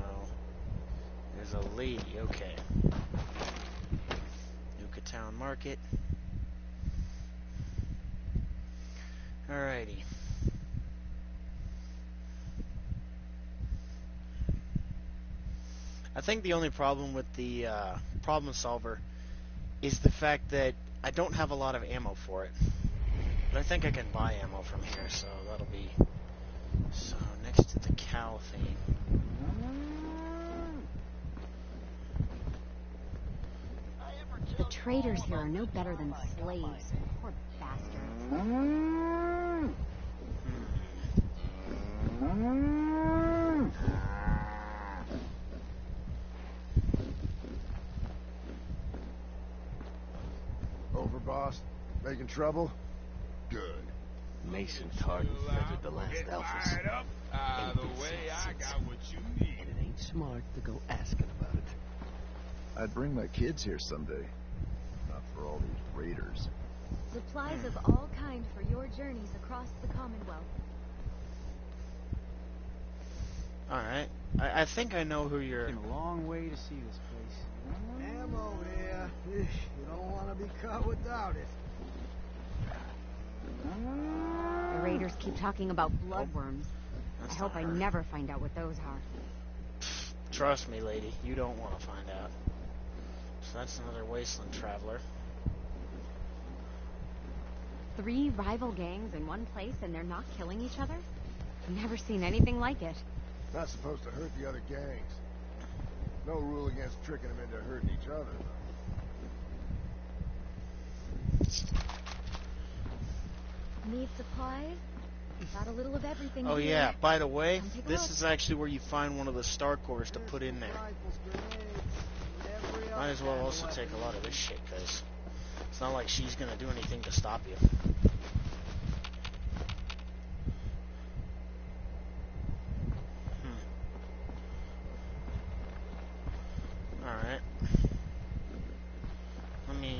there's a lady, okay. Nuka-Town Market. Alrighty. I think the only problem with the problem solver is the fact that I don't have a lot of ammo for it. But I think I can buy ammo from here, so that'll be... So, next to the cow thing. The traders here are no better than slaves. Poor bastards. Over, boss? Making trouble? Good. Mason tarred and feathered the last alphas. Out of the way, I got what you need. And it ain't smart to go asking about it. I'd bring my kids here someday. Not for all these raiders. Supplies of all kind for your journeys across the Commonwealth. Alright. I think I know who you're... Came a long way to see this place. Ammo here. You don't want to be caught without it. The raiders keep talking about bloodworms. I hope I never find out what those are. Trust me, lady, you don't want to find out. So that's another wasteland traveler. 3 rival gangs in one place and they're not killing each other? Never seen anything like it. Not supposed to hurt the other gangs. No rule against tricking them into hurting each other, though. Need supplies? Got a little of everything. Oh here. yeah, by the way, Come take a this look. is actually where you find one of the star cores to put in there. Might as well also take a lot of this shit, because it's not like she's gonna do anything to stop you. Alright. Let me...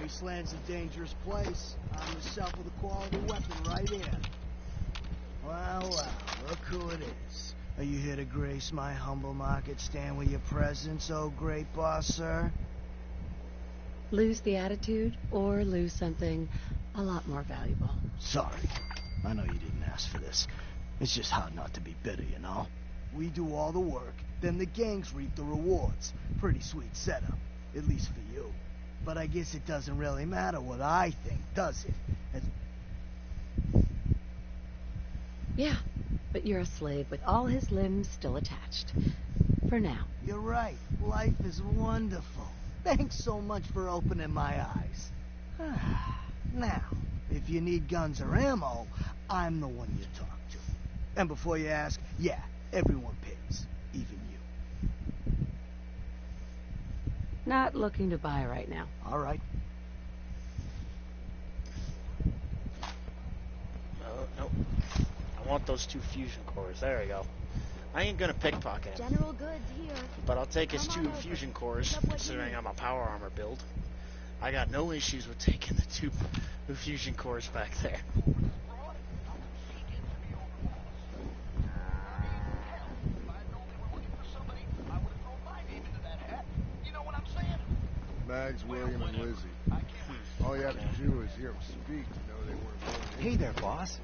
Wasteland's a dangerous place. I'm yourself with a quality weapon right here. Well, look who it is. Are you here to grace my humble market stand with your presence, oh great boss, sir? Lose the attitude or lose something a lot more valuable. Sorry. I know you didn't ask for this. It's just hard not to be bitter, you know? We do all the work, then the gangs reap the rewards. Pretty sweet setup, at least for you. But I guess it doesn't really matter what I think, does it? Yeah, but you're a slave with all his limbs still attached. For now. You're right. Life is wonderful. Thanks so much for opening my eyes. Now, if you need guns or ammo, I'm the one you talk to. And before you ask, yeah, everyone pays. Even you. Not looking to buy right now. All right. Oh, nope. I want those 2 fusion cores. There we go. I ain't gonna pickpocket him. General goods here. But I'll take his Come 2 on over. fusion cores, Pick up what you considering need. I'm a power armor build. I got no issues with taking the 2 fusion cores back there. Mags, William, and Lizzie. All you have to do is hear them speak to know they weren't going in. Hey there, boss.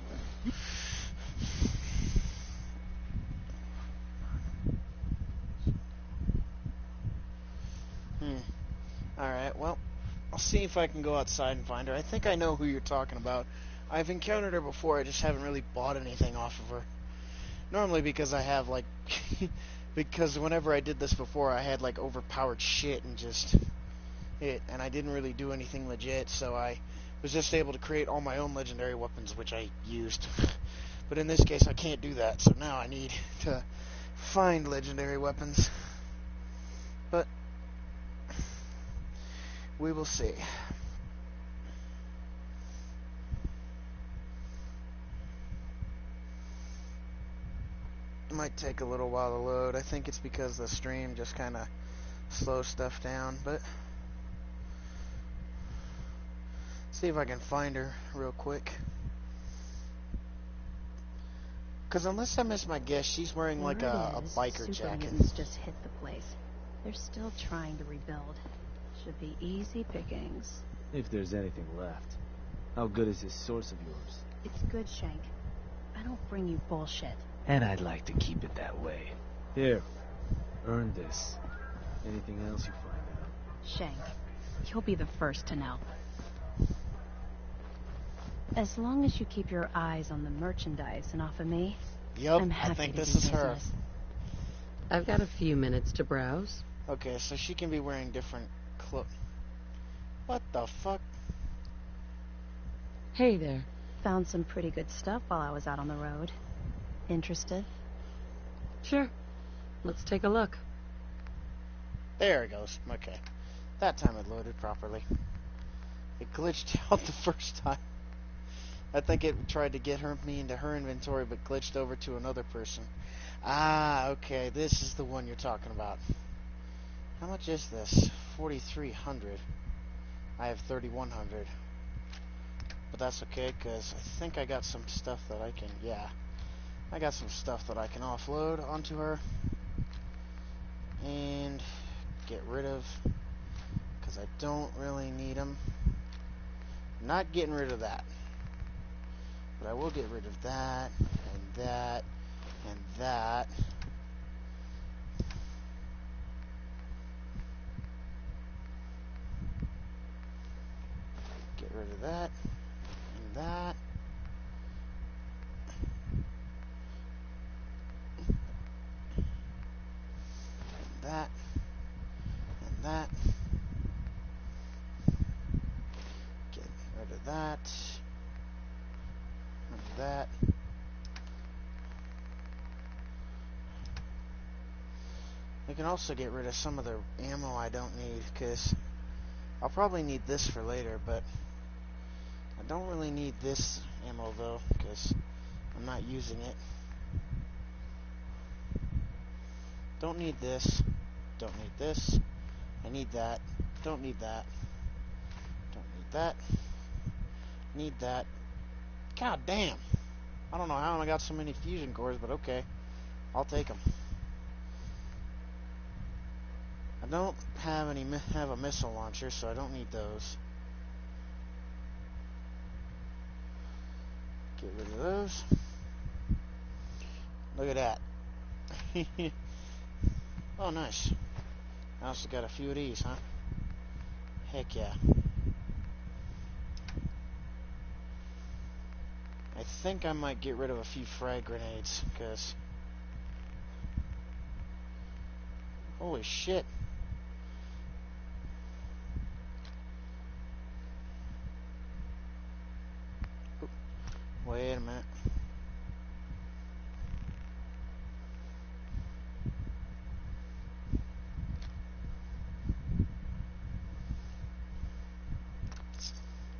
Alright, well, I'll see if I can go outside and find her. I think I know who you're talking about. I've encountered her before, I just haven't really bought anything off of her. Normally because I have, like... because whenever I did this before, I had, like, overpowered shit and just... and I didn't really do anything legit, so I was just able to create all my own legendary weapons, which I used. But in this case, I can't do that, so now I need to find legendary weapons. But we will see. It might take a little while to load. I think it's because the stream just kind of slows stuff down, but see if I can find her real quick. Because unless I miss my guess, she's wearing like a biker jacket. Mutants just hit the place. They're still trying to rebuild. Should be easy pickings. If there's anything left. How good is this source of yours? It's good, Shank. I don't bring you bullshit. And I'd like to keep it that way. Here, earn this. Anything else you find out? Shank, you'll be the first to know. As long as you keep your eyes on the merchandise and off of me, Yup, I'm happy I think to this do is her. business. I've got a few minutes to browse. Okay, so she can be wearing different clothes. What the fuck? Hey there. Found some pretty good stuff while I was out on the road. Interested? Sure. Let's take a look. There it goes. Okay. That time it loaded properly. It glitched out the first time. I think it tried to get me into her inventory, but glitched over to another person. Ah, okay. This is the one you're talking about. How much is this? 4,300. I have 3,100. But that's okay, because I think I got some stuff that I can... Yeah. I got some stuff that I can offload onto her. And get rid of... because I don't really need them. I'm not getting rid of that. But I will get rid of that, and that, and that. Get rid of that, and that. And that, and that. Get rid of that, and that. I can also get rid of some of the ammo I don't need, because I'll probably need this for later, but I don't really need this ammo, though, because I'm not using it. Don't need this. Don't need this. I need that. Don't need that. Don't need that. Need that. God damn. I don't know how I got so many fusion cores, but okay. I'll take them. I don't have a missile launcher, so I don't need those. Get rid of those. Look at that. Oh, nice. I also got a few of these, huh? Heck yeah. I think I might get rid of a few frag grenades, because... holy shit. Oop. Wait a minute.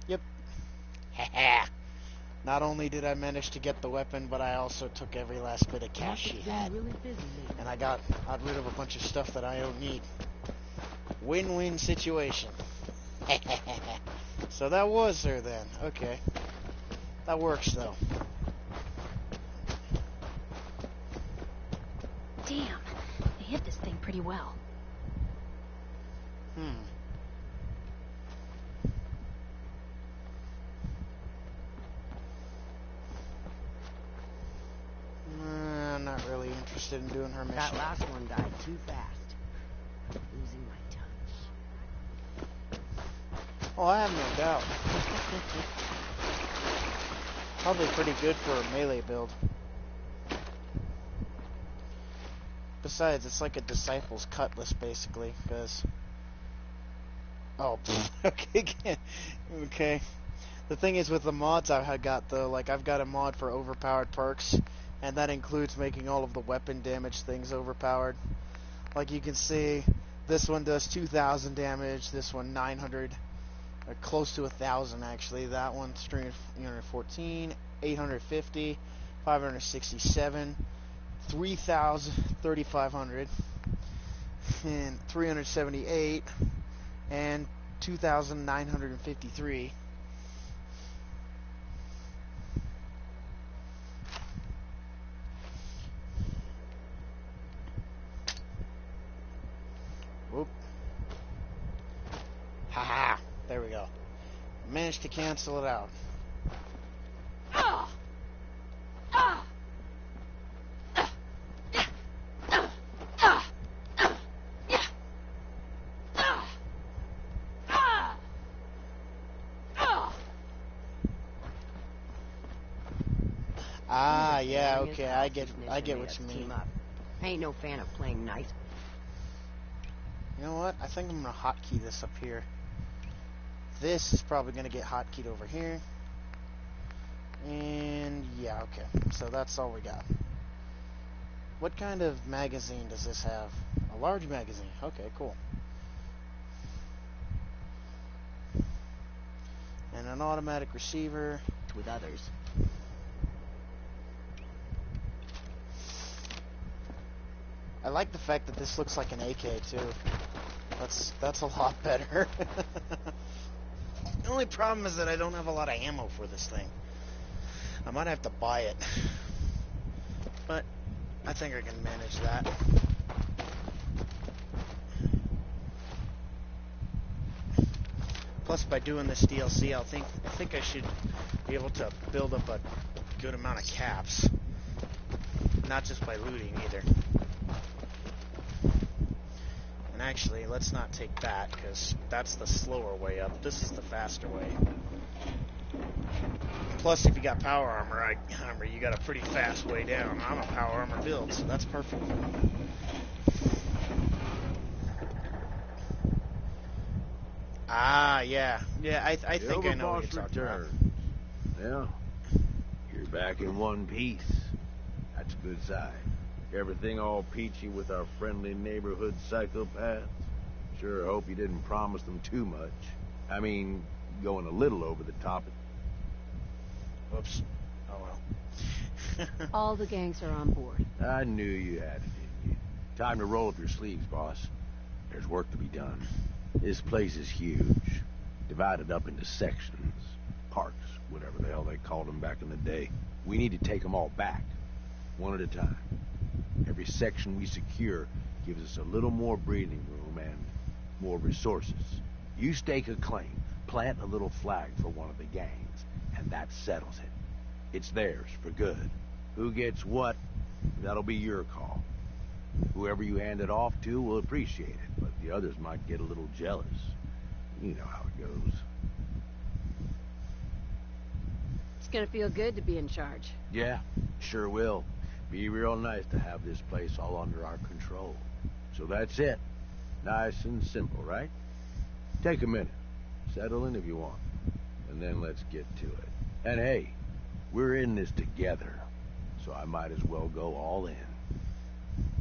Yep. Not only did I manage to get the weapon, but I also took every last bit of cash she had. And I got rid of a bunch of stuff that I don't need. Win-win situation. So that was her then. Okay. That works, though. Damn, they hit this thing pretty well. interested in doing her mission. That last one died too fast. Losing my touch. Oh, I have no doubt. Probably pretty good for a melee build. Besides, it's like a Disciples Cutlass, basically, because... Oh, okay. Okay. The thing is, with the mods I've got, though, like, I've got a mod for overpowered perks, and that includes making all of the weapon damage things overpowered. Like, you can see, this one does 2,000 damage, this one 900, or close to 1,000, actually. That one, 314, 850, 567, 3,000, 3,500, and 378, and 2,953. Whoop. Haha. There we go. Managed to cancel it out. Ah, yeah, okay, I get what you mean. I ain't no fan of playing nice. You know what? I think I'm gonna hotkey this up here. This is probably gonna get hotkeyed over here. And yeah, okay. So that's all we got. What kind of magazine does this have? A large magazine. Okay, cool. And an automatic receiver. With others. I like the fact that this looks like an AK too. That's a lot better. The only problem is that I don't have a lot of ammo for this thing. I might have to buy it. But I think I can manage that. Plus, by doing this DLC, I think I should be able to build up a good amount of caps. Not just by looting either. And actually, let's not take that, because that's the slower way up. This is the faster way. Plus, if you got power armor, you got a pretty fast way down. I'm a power armor build, so that's perfect. Ah, yeah. Yeah, I think I know what you're talking about. Well, you're back in one piece. That's a good sign. Everything all peachy with our friendly neighborhood psychopaths? Sure hope you didn't promise them too much. I mean, going a little over the top. Oops. Oh well. All the gangs are on board. I knew you had it in you. Time to roll up your sleeves, boss. There's work to be done. This place is huge. Divided up into sections. Parks, whatever the hell they called them back in the day. We need to take them all back. One at a time. Every section we secure gives us a little more breathing room and more resources. You stake a claim, plant a little flag for one of the gangs, and that settles it. It's theirs for good. Who gets what, that'll be your call. Whoever you hand it off to will appreciate it, but the others might get a little jealous. You know how it goes. It's gonna feel good to be in charge. Yeah, sure will. Be real nice to have this place all under our control. So that's it. Nice and simple, right? Take a minute. Settle in if you want. And then let's get to it. And hey, we're in this together. So I might as well go all in.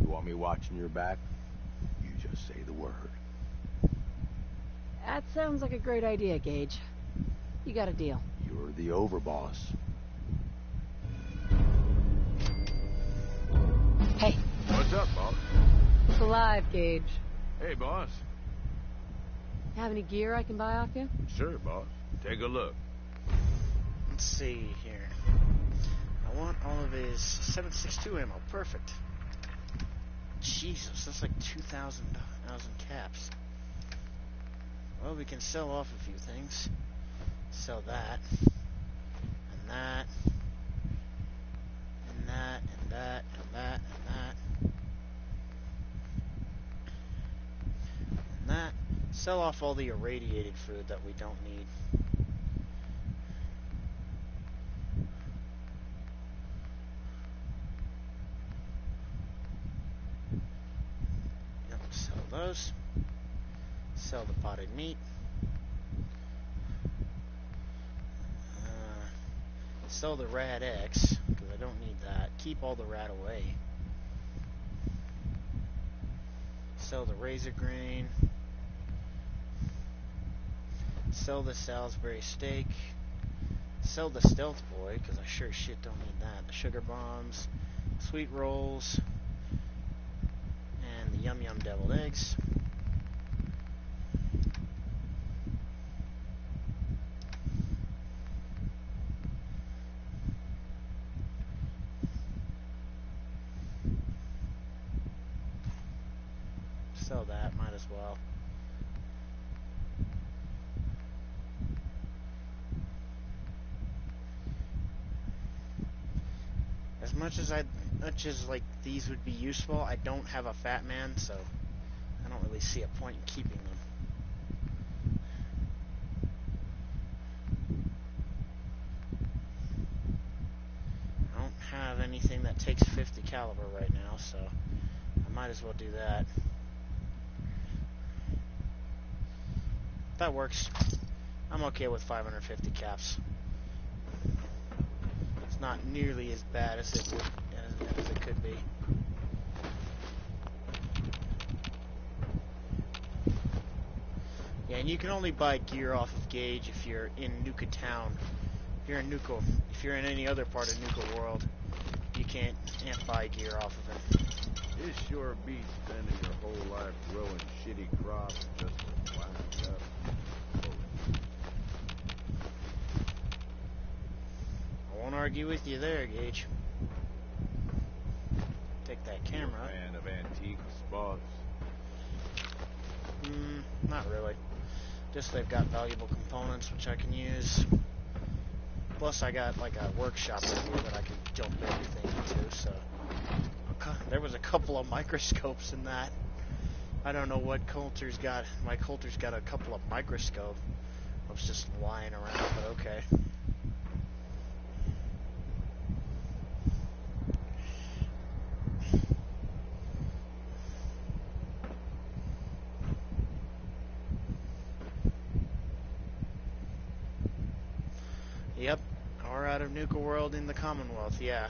You want me watching your back? You just say the word. That sounds like a great idea, Gage. You got a deal. You're the overboss. Hey. What's up, boss? It's alive, Gage. Hey, boss. Have any gear I can buy off you? Sure, boss. Take a look. Let's see here. I want all of his 7.62 ammo. Perfect. Jesus, that's like 2,000 caps. Well, we can sell off a few things. Sell that. And that. And that. And that. And that. And that. Sell off all the irradiated food that we don't need. Yep, sell those. Sell the potted meat. Sell the rad X, because I don't need that. Keep all the rad away. Sell the razor grain. Sell the Salisbury steak. Sell the stealth boy, because I sure shit don't need that. The sugar bombs, sweet rolls, and the yum yum deviled eggs. Sell that, might as well. As much as like these would be useful, I don't have a fat man, so I don't really see a point in keeping them. I don't have anything that takes 50 caliber right now, so I might as well do that. That works. I'm okay with 550 caps. It's not nearly as bad as it could be. Yeah, and you can only buy gear off of Gage if you're in Nuka Town. If you're in any other part of Nuka-World, you can't buy gear off of it. This sure beats spending your whole life growing shitty crops just to wind up. I won't argue with you there, Gage. Take that camera. Fan of antiques, boss? Not really. Just they've got valuable components which I can use. Plus I got like a workshop in here that I can dump everything into, so... There was a couple of microscopes in that. I don't know what Coulter's got. My Coulter's got a couple of microscopes. I was just lying around, but okay. Yep, or out of Nuka-World in the Commonwealth, yeah.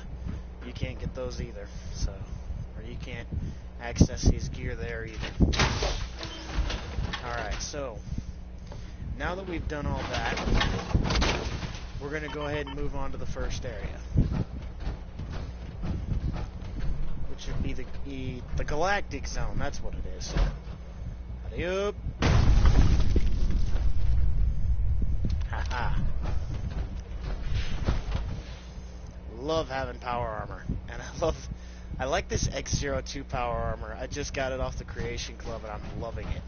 You can't get those either, so... Or you can't access his gear there either. Alright, so... Now that we've done all that, we're going to go ahead and move on to the first area. Which would be the Galactic Zone, that's what it is. Hurry up! Haha. Love having power armor, and I like this X02 power armor. I just got it off the Creation Club and I'm loving it.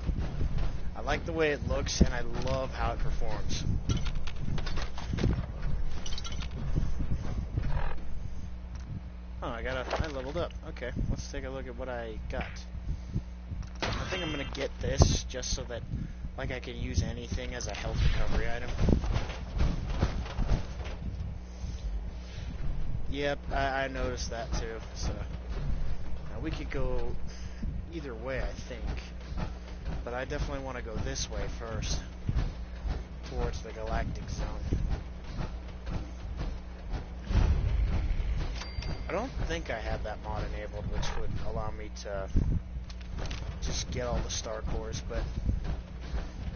I like the way it looks and I love how it performs. Oh, I leveled up. Okay, let's take a look at what I got. I think I'm gonna get this just so that like I can use anything as a health recovery item. Yep, I noticed that too. So now we could go either way, I think, but I definitely want to go this way first, towards the Galactic Zone. I don't think I have that mod enabled, which would allow me to just get all the star cores, but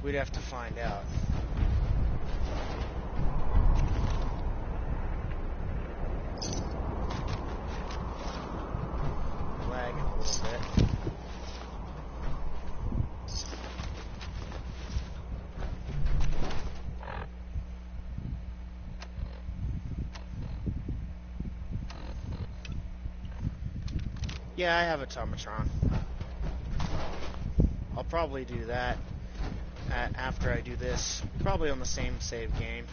we'd have to find out. Lagging a little bit. Yeah, I have a Tomatron. I'll probably do that after I do this, probably on the same save game.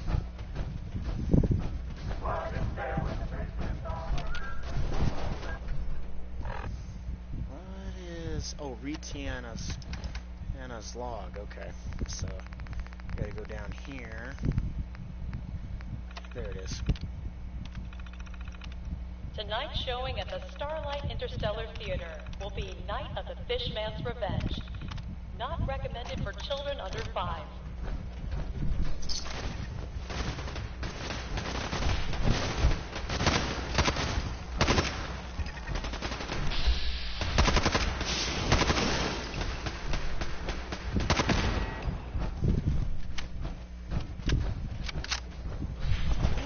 Oh, Retiana's Anna's log. Okay, so gotta go down here. There it is. Tonight's showing at the Starlight Interstellar Theater will be Night of the Fishman's Revenge. Not recommended for children under 5.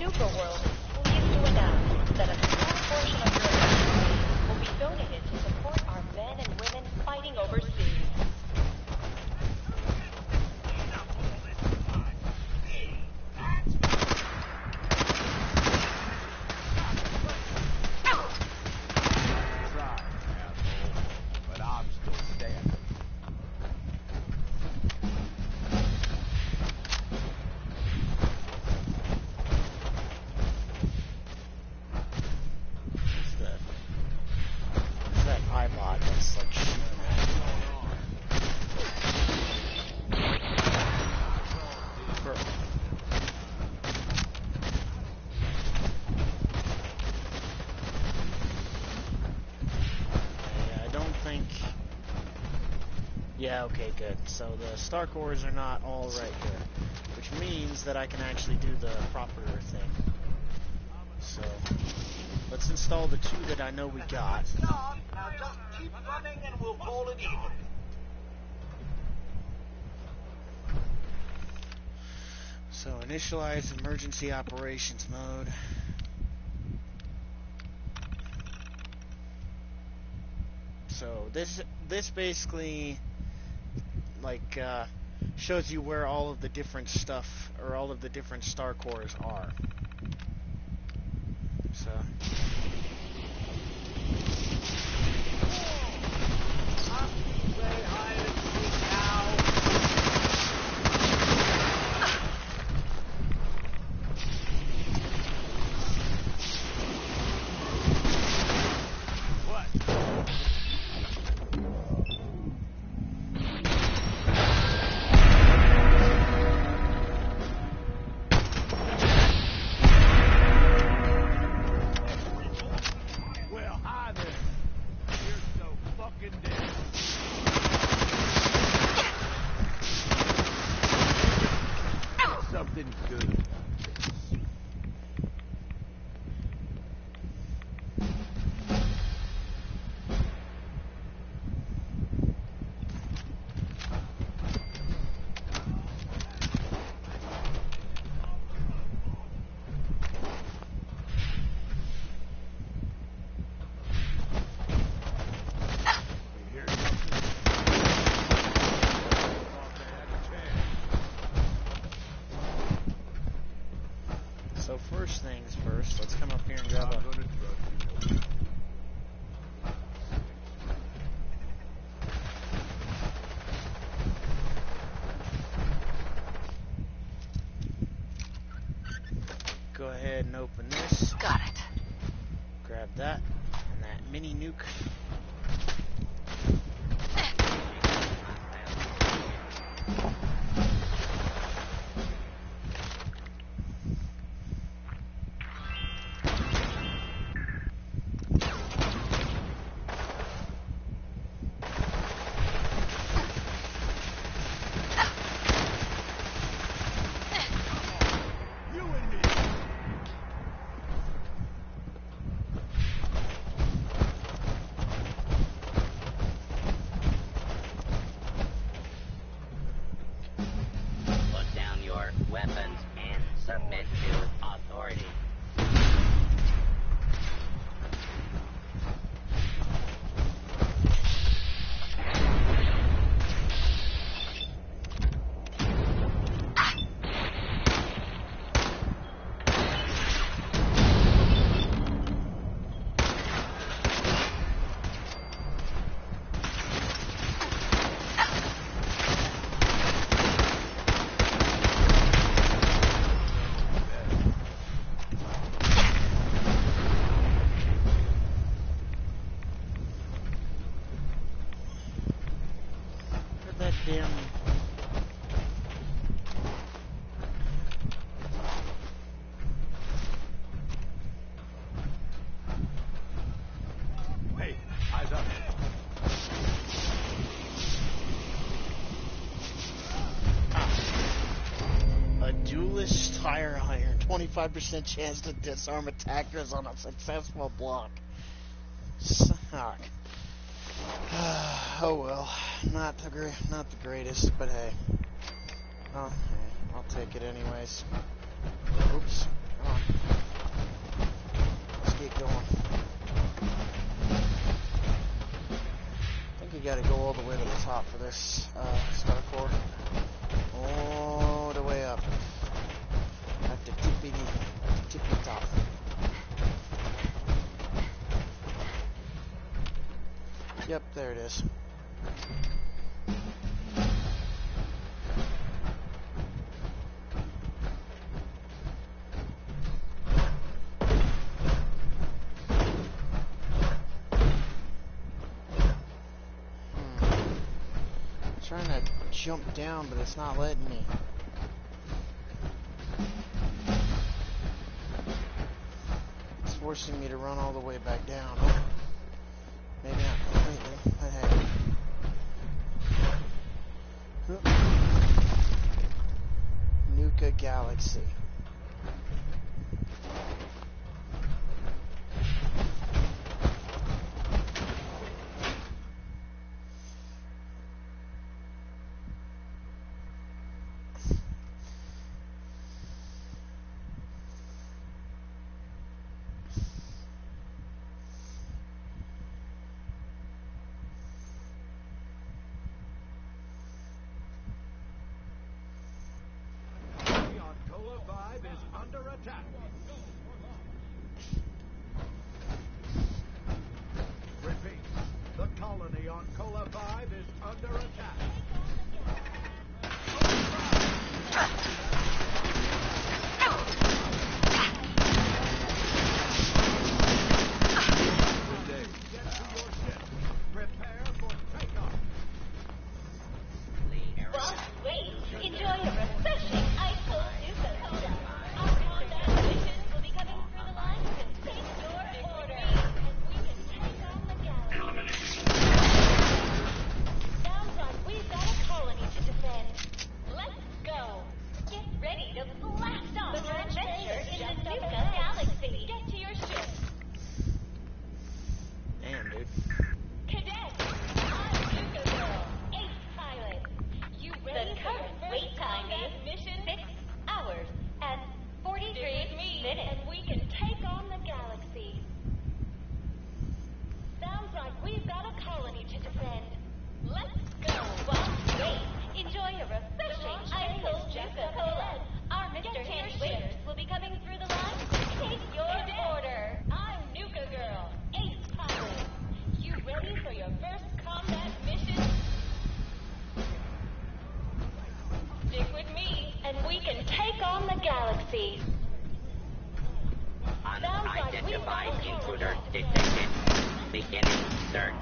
Nuka-World is pleased to announce that a small portion of your investment will be donated to support our men and women fighting overseas. But I'm still standing. What's that iBot that's like shooting Perfect. Yeah, I don't think... Yeah, okay, good. So the star cores are not all right here, which means that I can actually do the proper thing. So, let's install the 2 that I know we got. Now just keep running and we'll call it even. So, initialize emergency operations mode. So, this basically, like, shows you where all of the different stuff, or all of the different star cores are. So... Something good about this. So first things first, let's come up here and grab a... Go ahead and open this. Got it. Grab that, and that mini nuke. Weapons and submit to authority. fire iron. 25% chance to disarm attackers on a successful block. Suck. Oh well, not the greatest, but hey. Oh, hey, I'll take it anyways. Oops. Come on. Let's get going. I think you gotta go all the way to the top for this star core. All the way up. At the tippy top. Yep, there it is. Trying to jump down, but it's not letting me. It's forcing me to run all the way back down. Maybe not completely, but hey. Nuka Galaxy. Unidentified intruder detected. Beginning search.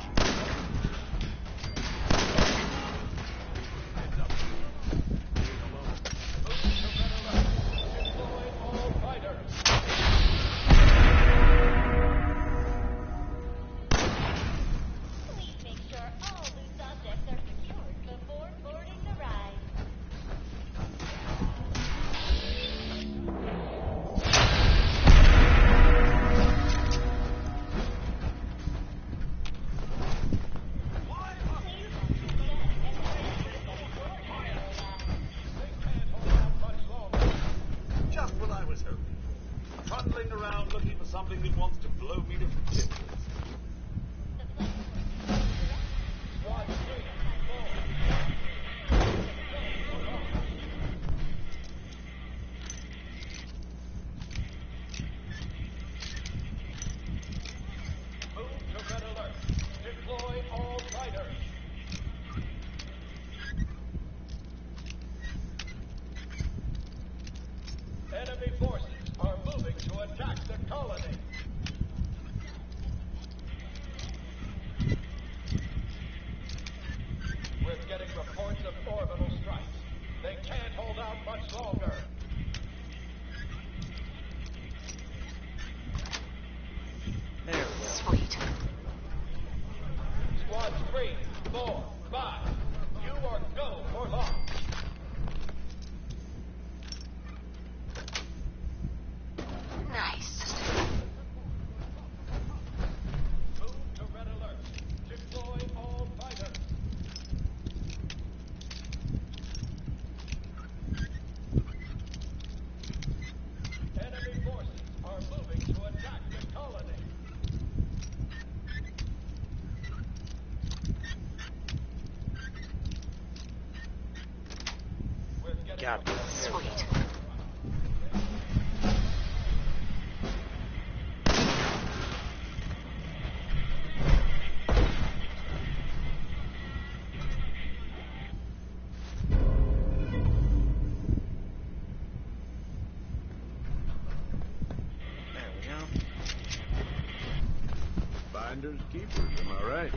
Enemy forces are moving to attack the colony. got this. Sweet. Finders keepers, am I right?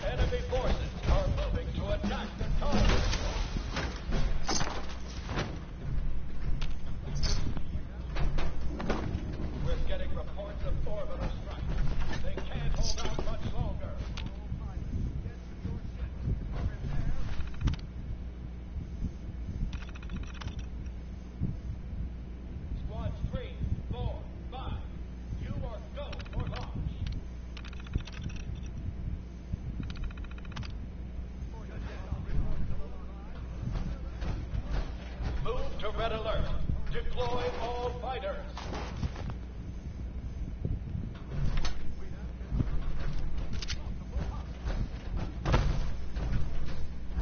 Enemy forces are moving to attack the colony. We're getting reports of orbital strikes. They can't hold out much longer. Squads 3, 4, 5. You are go for launch. Move to red alert. Deploy all fighters.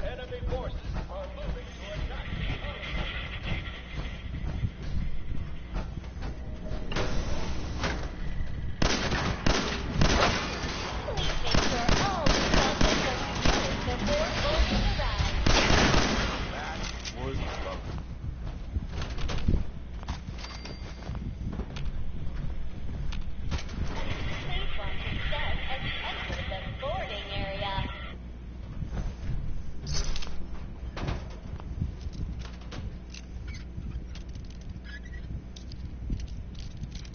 Enemy forces are moving to attack the colony. Was fun.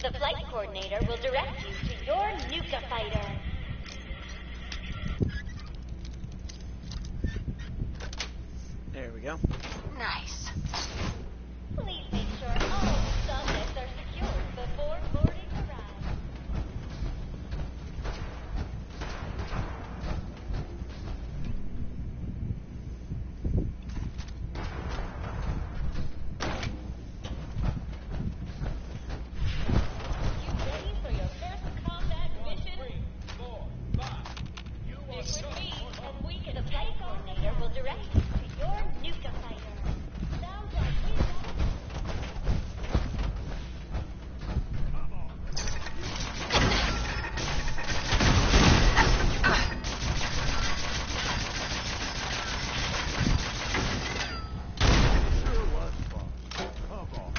The flight coordinator will direct you to your Nuka fighter. There we go. Nice. Please make sure all subjects are secured before boarding arrives. You ready for your first combat mission? 3, 4, 5. You are Stick go with me, for launch. and we can. The flight coordinator will direct you to your Nuka fighter. Sounds like we got Sure was fun. Come on.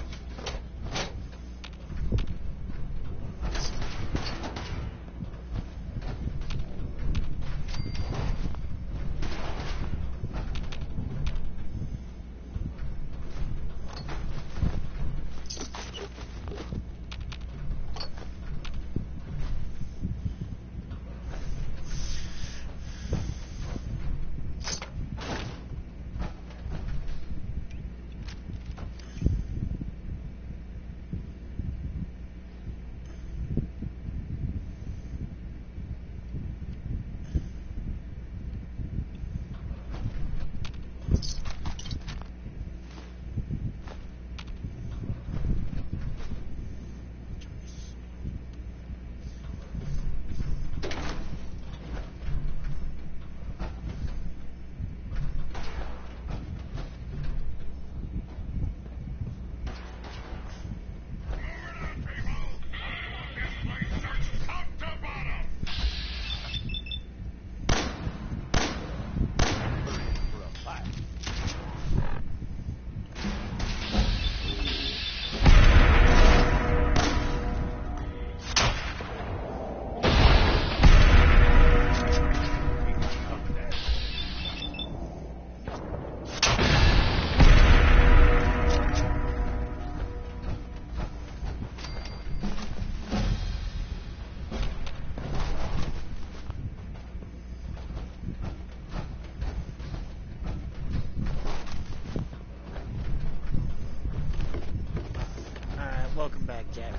Welcome back, Jack.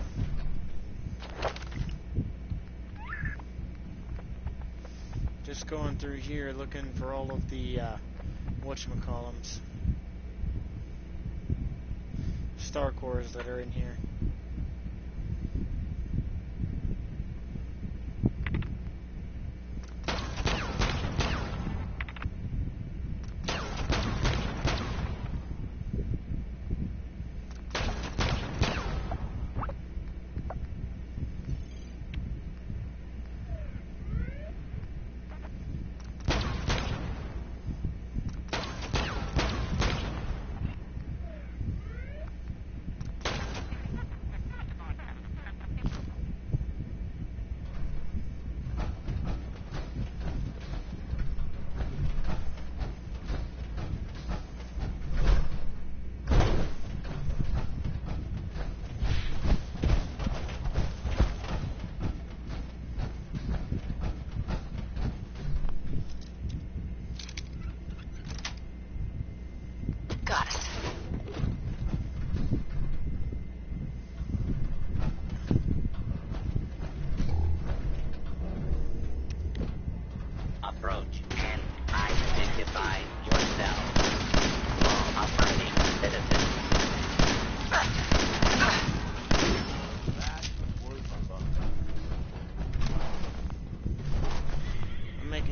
Just going through here looking for all of the whatchamacallums, star cores that are in here.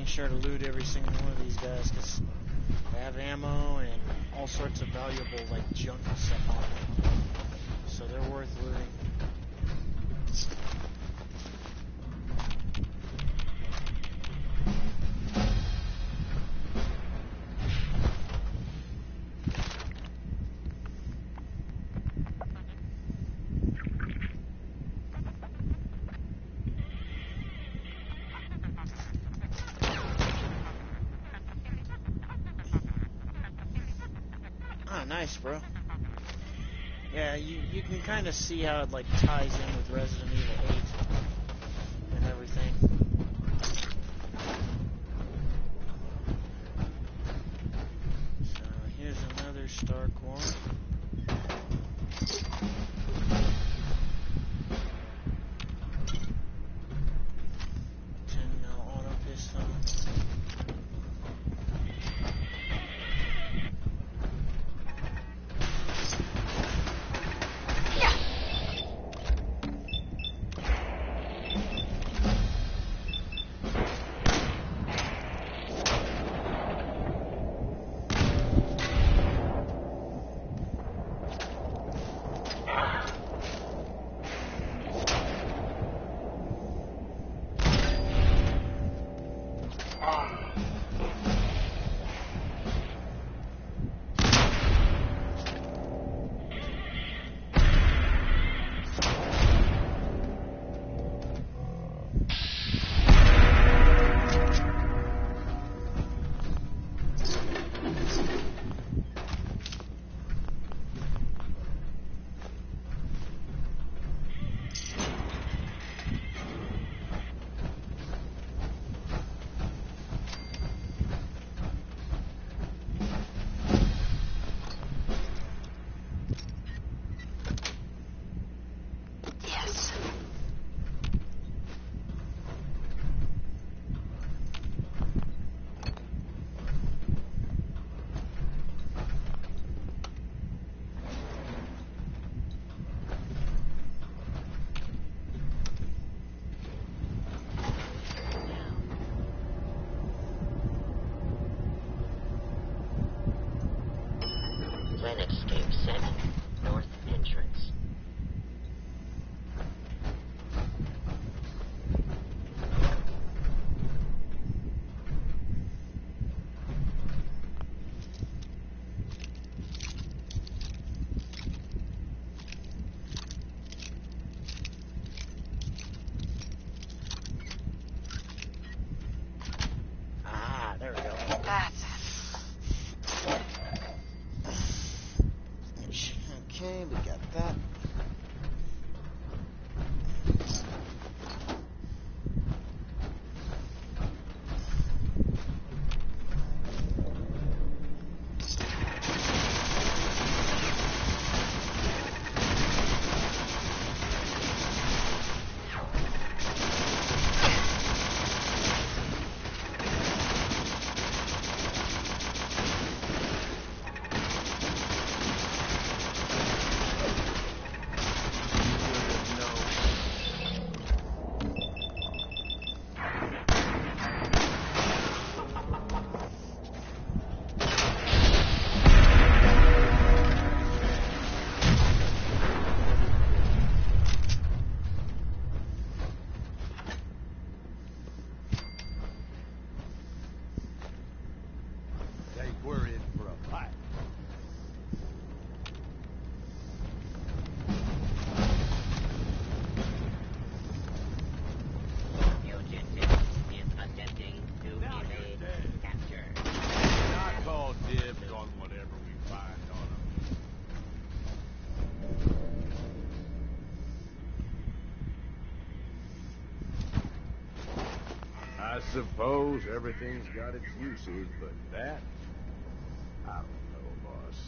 making sure to loot every single one of these guys because they have ammo and all sorts of valuable like junk and stuff on them. So they're worth looting. Nice, bro. Yeah, you can kind of see how it like ties in with Resident Evil 8 and everything. So here's another star core. 10mm auto pistol. Escape set. North entrance. Ah, there we go. That's it. Okay, we got that. We're in for a fight. Fugitive is attempting to evade capture. I call dibs on whatever we find on him. I suppose everything's got its uses, but that, I don't know, boss.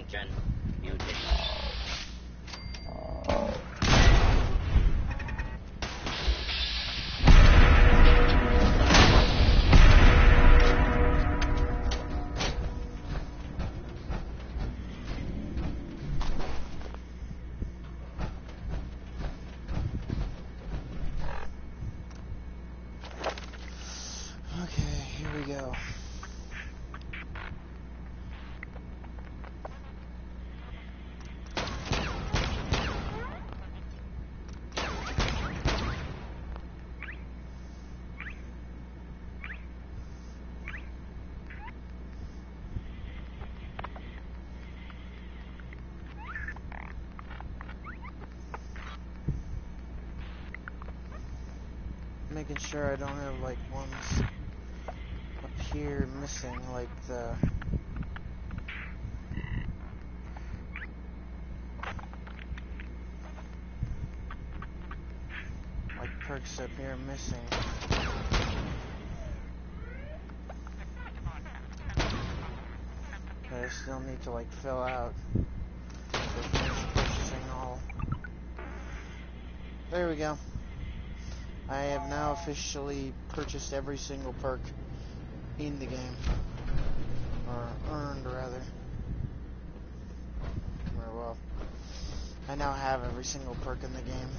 Attention, mutants. Okay, here we go. Making sure I don't have like ones up here missing, like the perks up here missing. But I still need to like fill out the finish purchasing all. There we go. I have now officially purchased every single perk in the game. Or earned, rather. Or, well, I now have every single perk in the game.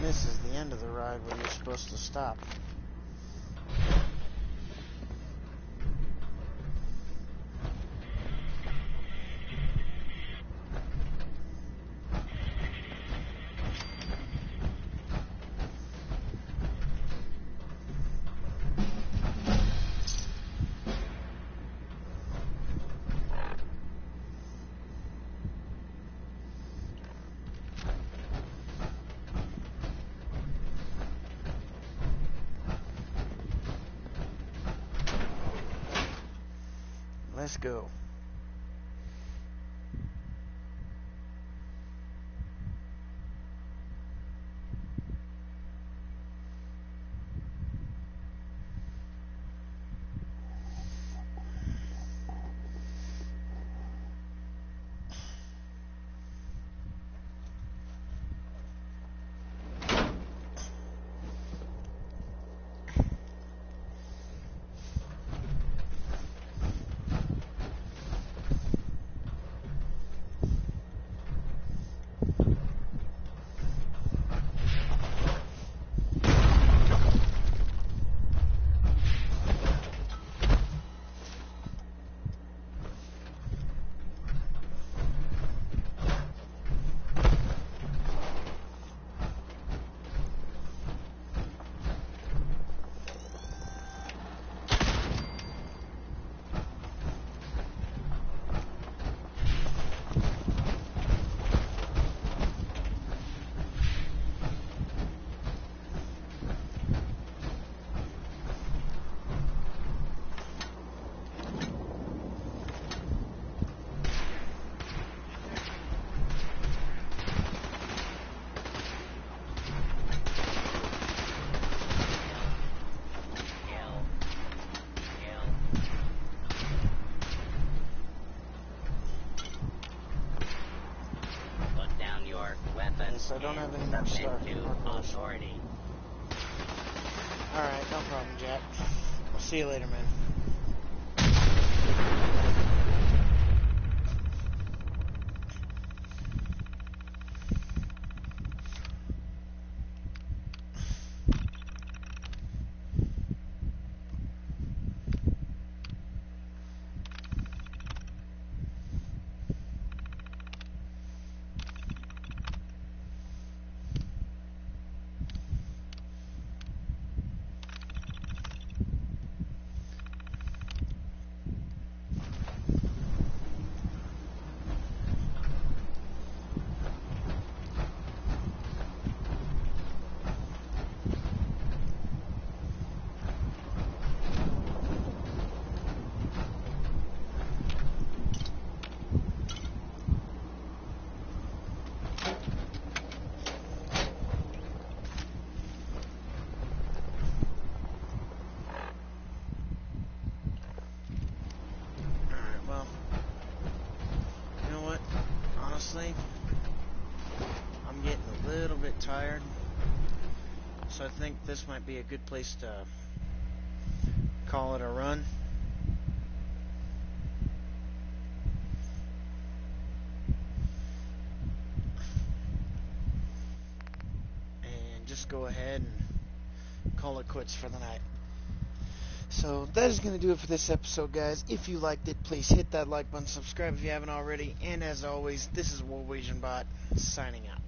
This is the end of the ride where you're supposed to stop. Let's go. I don't have any more stuff. Alright, no problem, Jack. I'll see you later, man. so I think this might be a good place to call it a run. And just go ahead and call it quits for the night. So that is going to do it for this episode, guys. If you liked it, please hit that like button, subscribe if you haven't already, and as always, this is WarWasionBot signing out.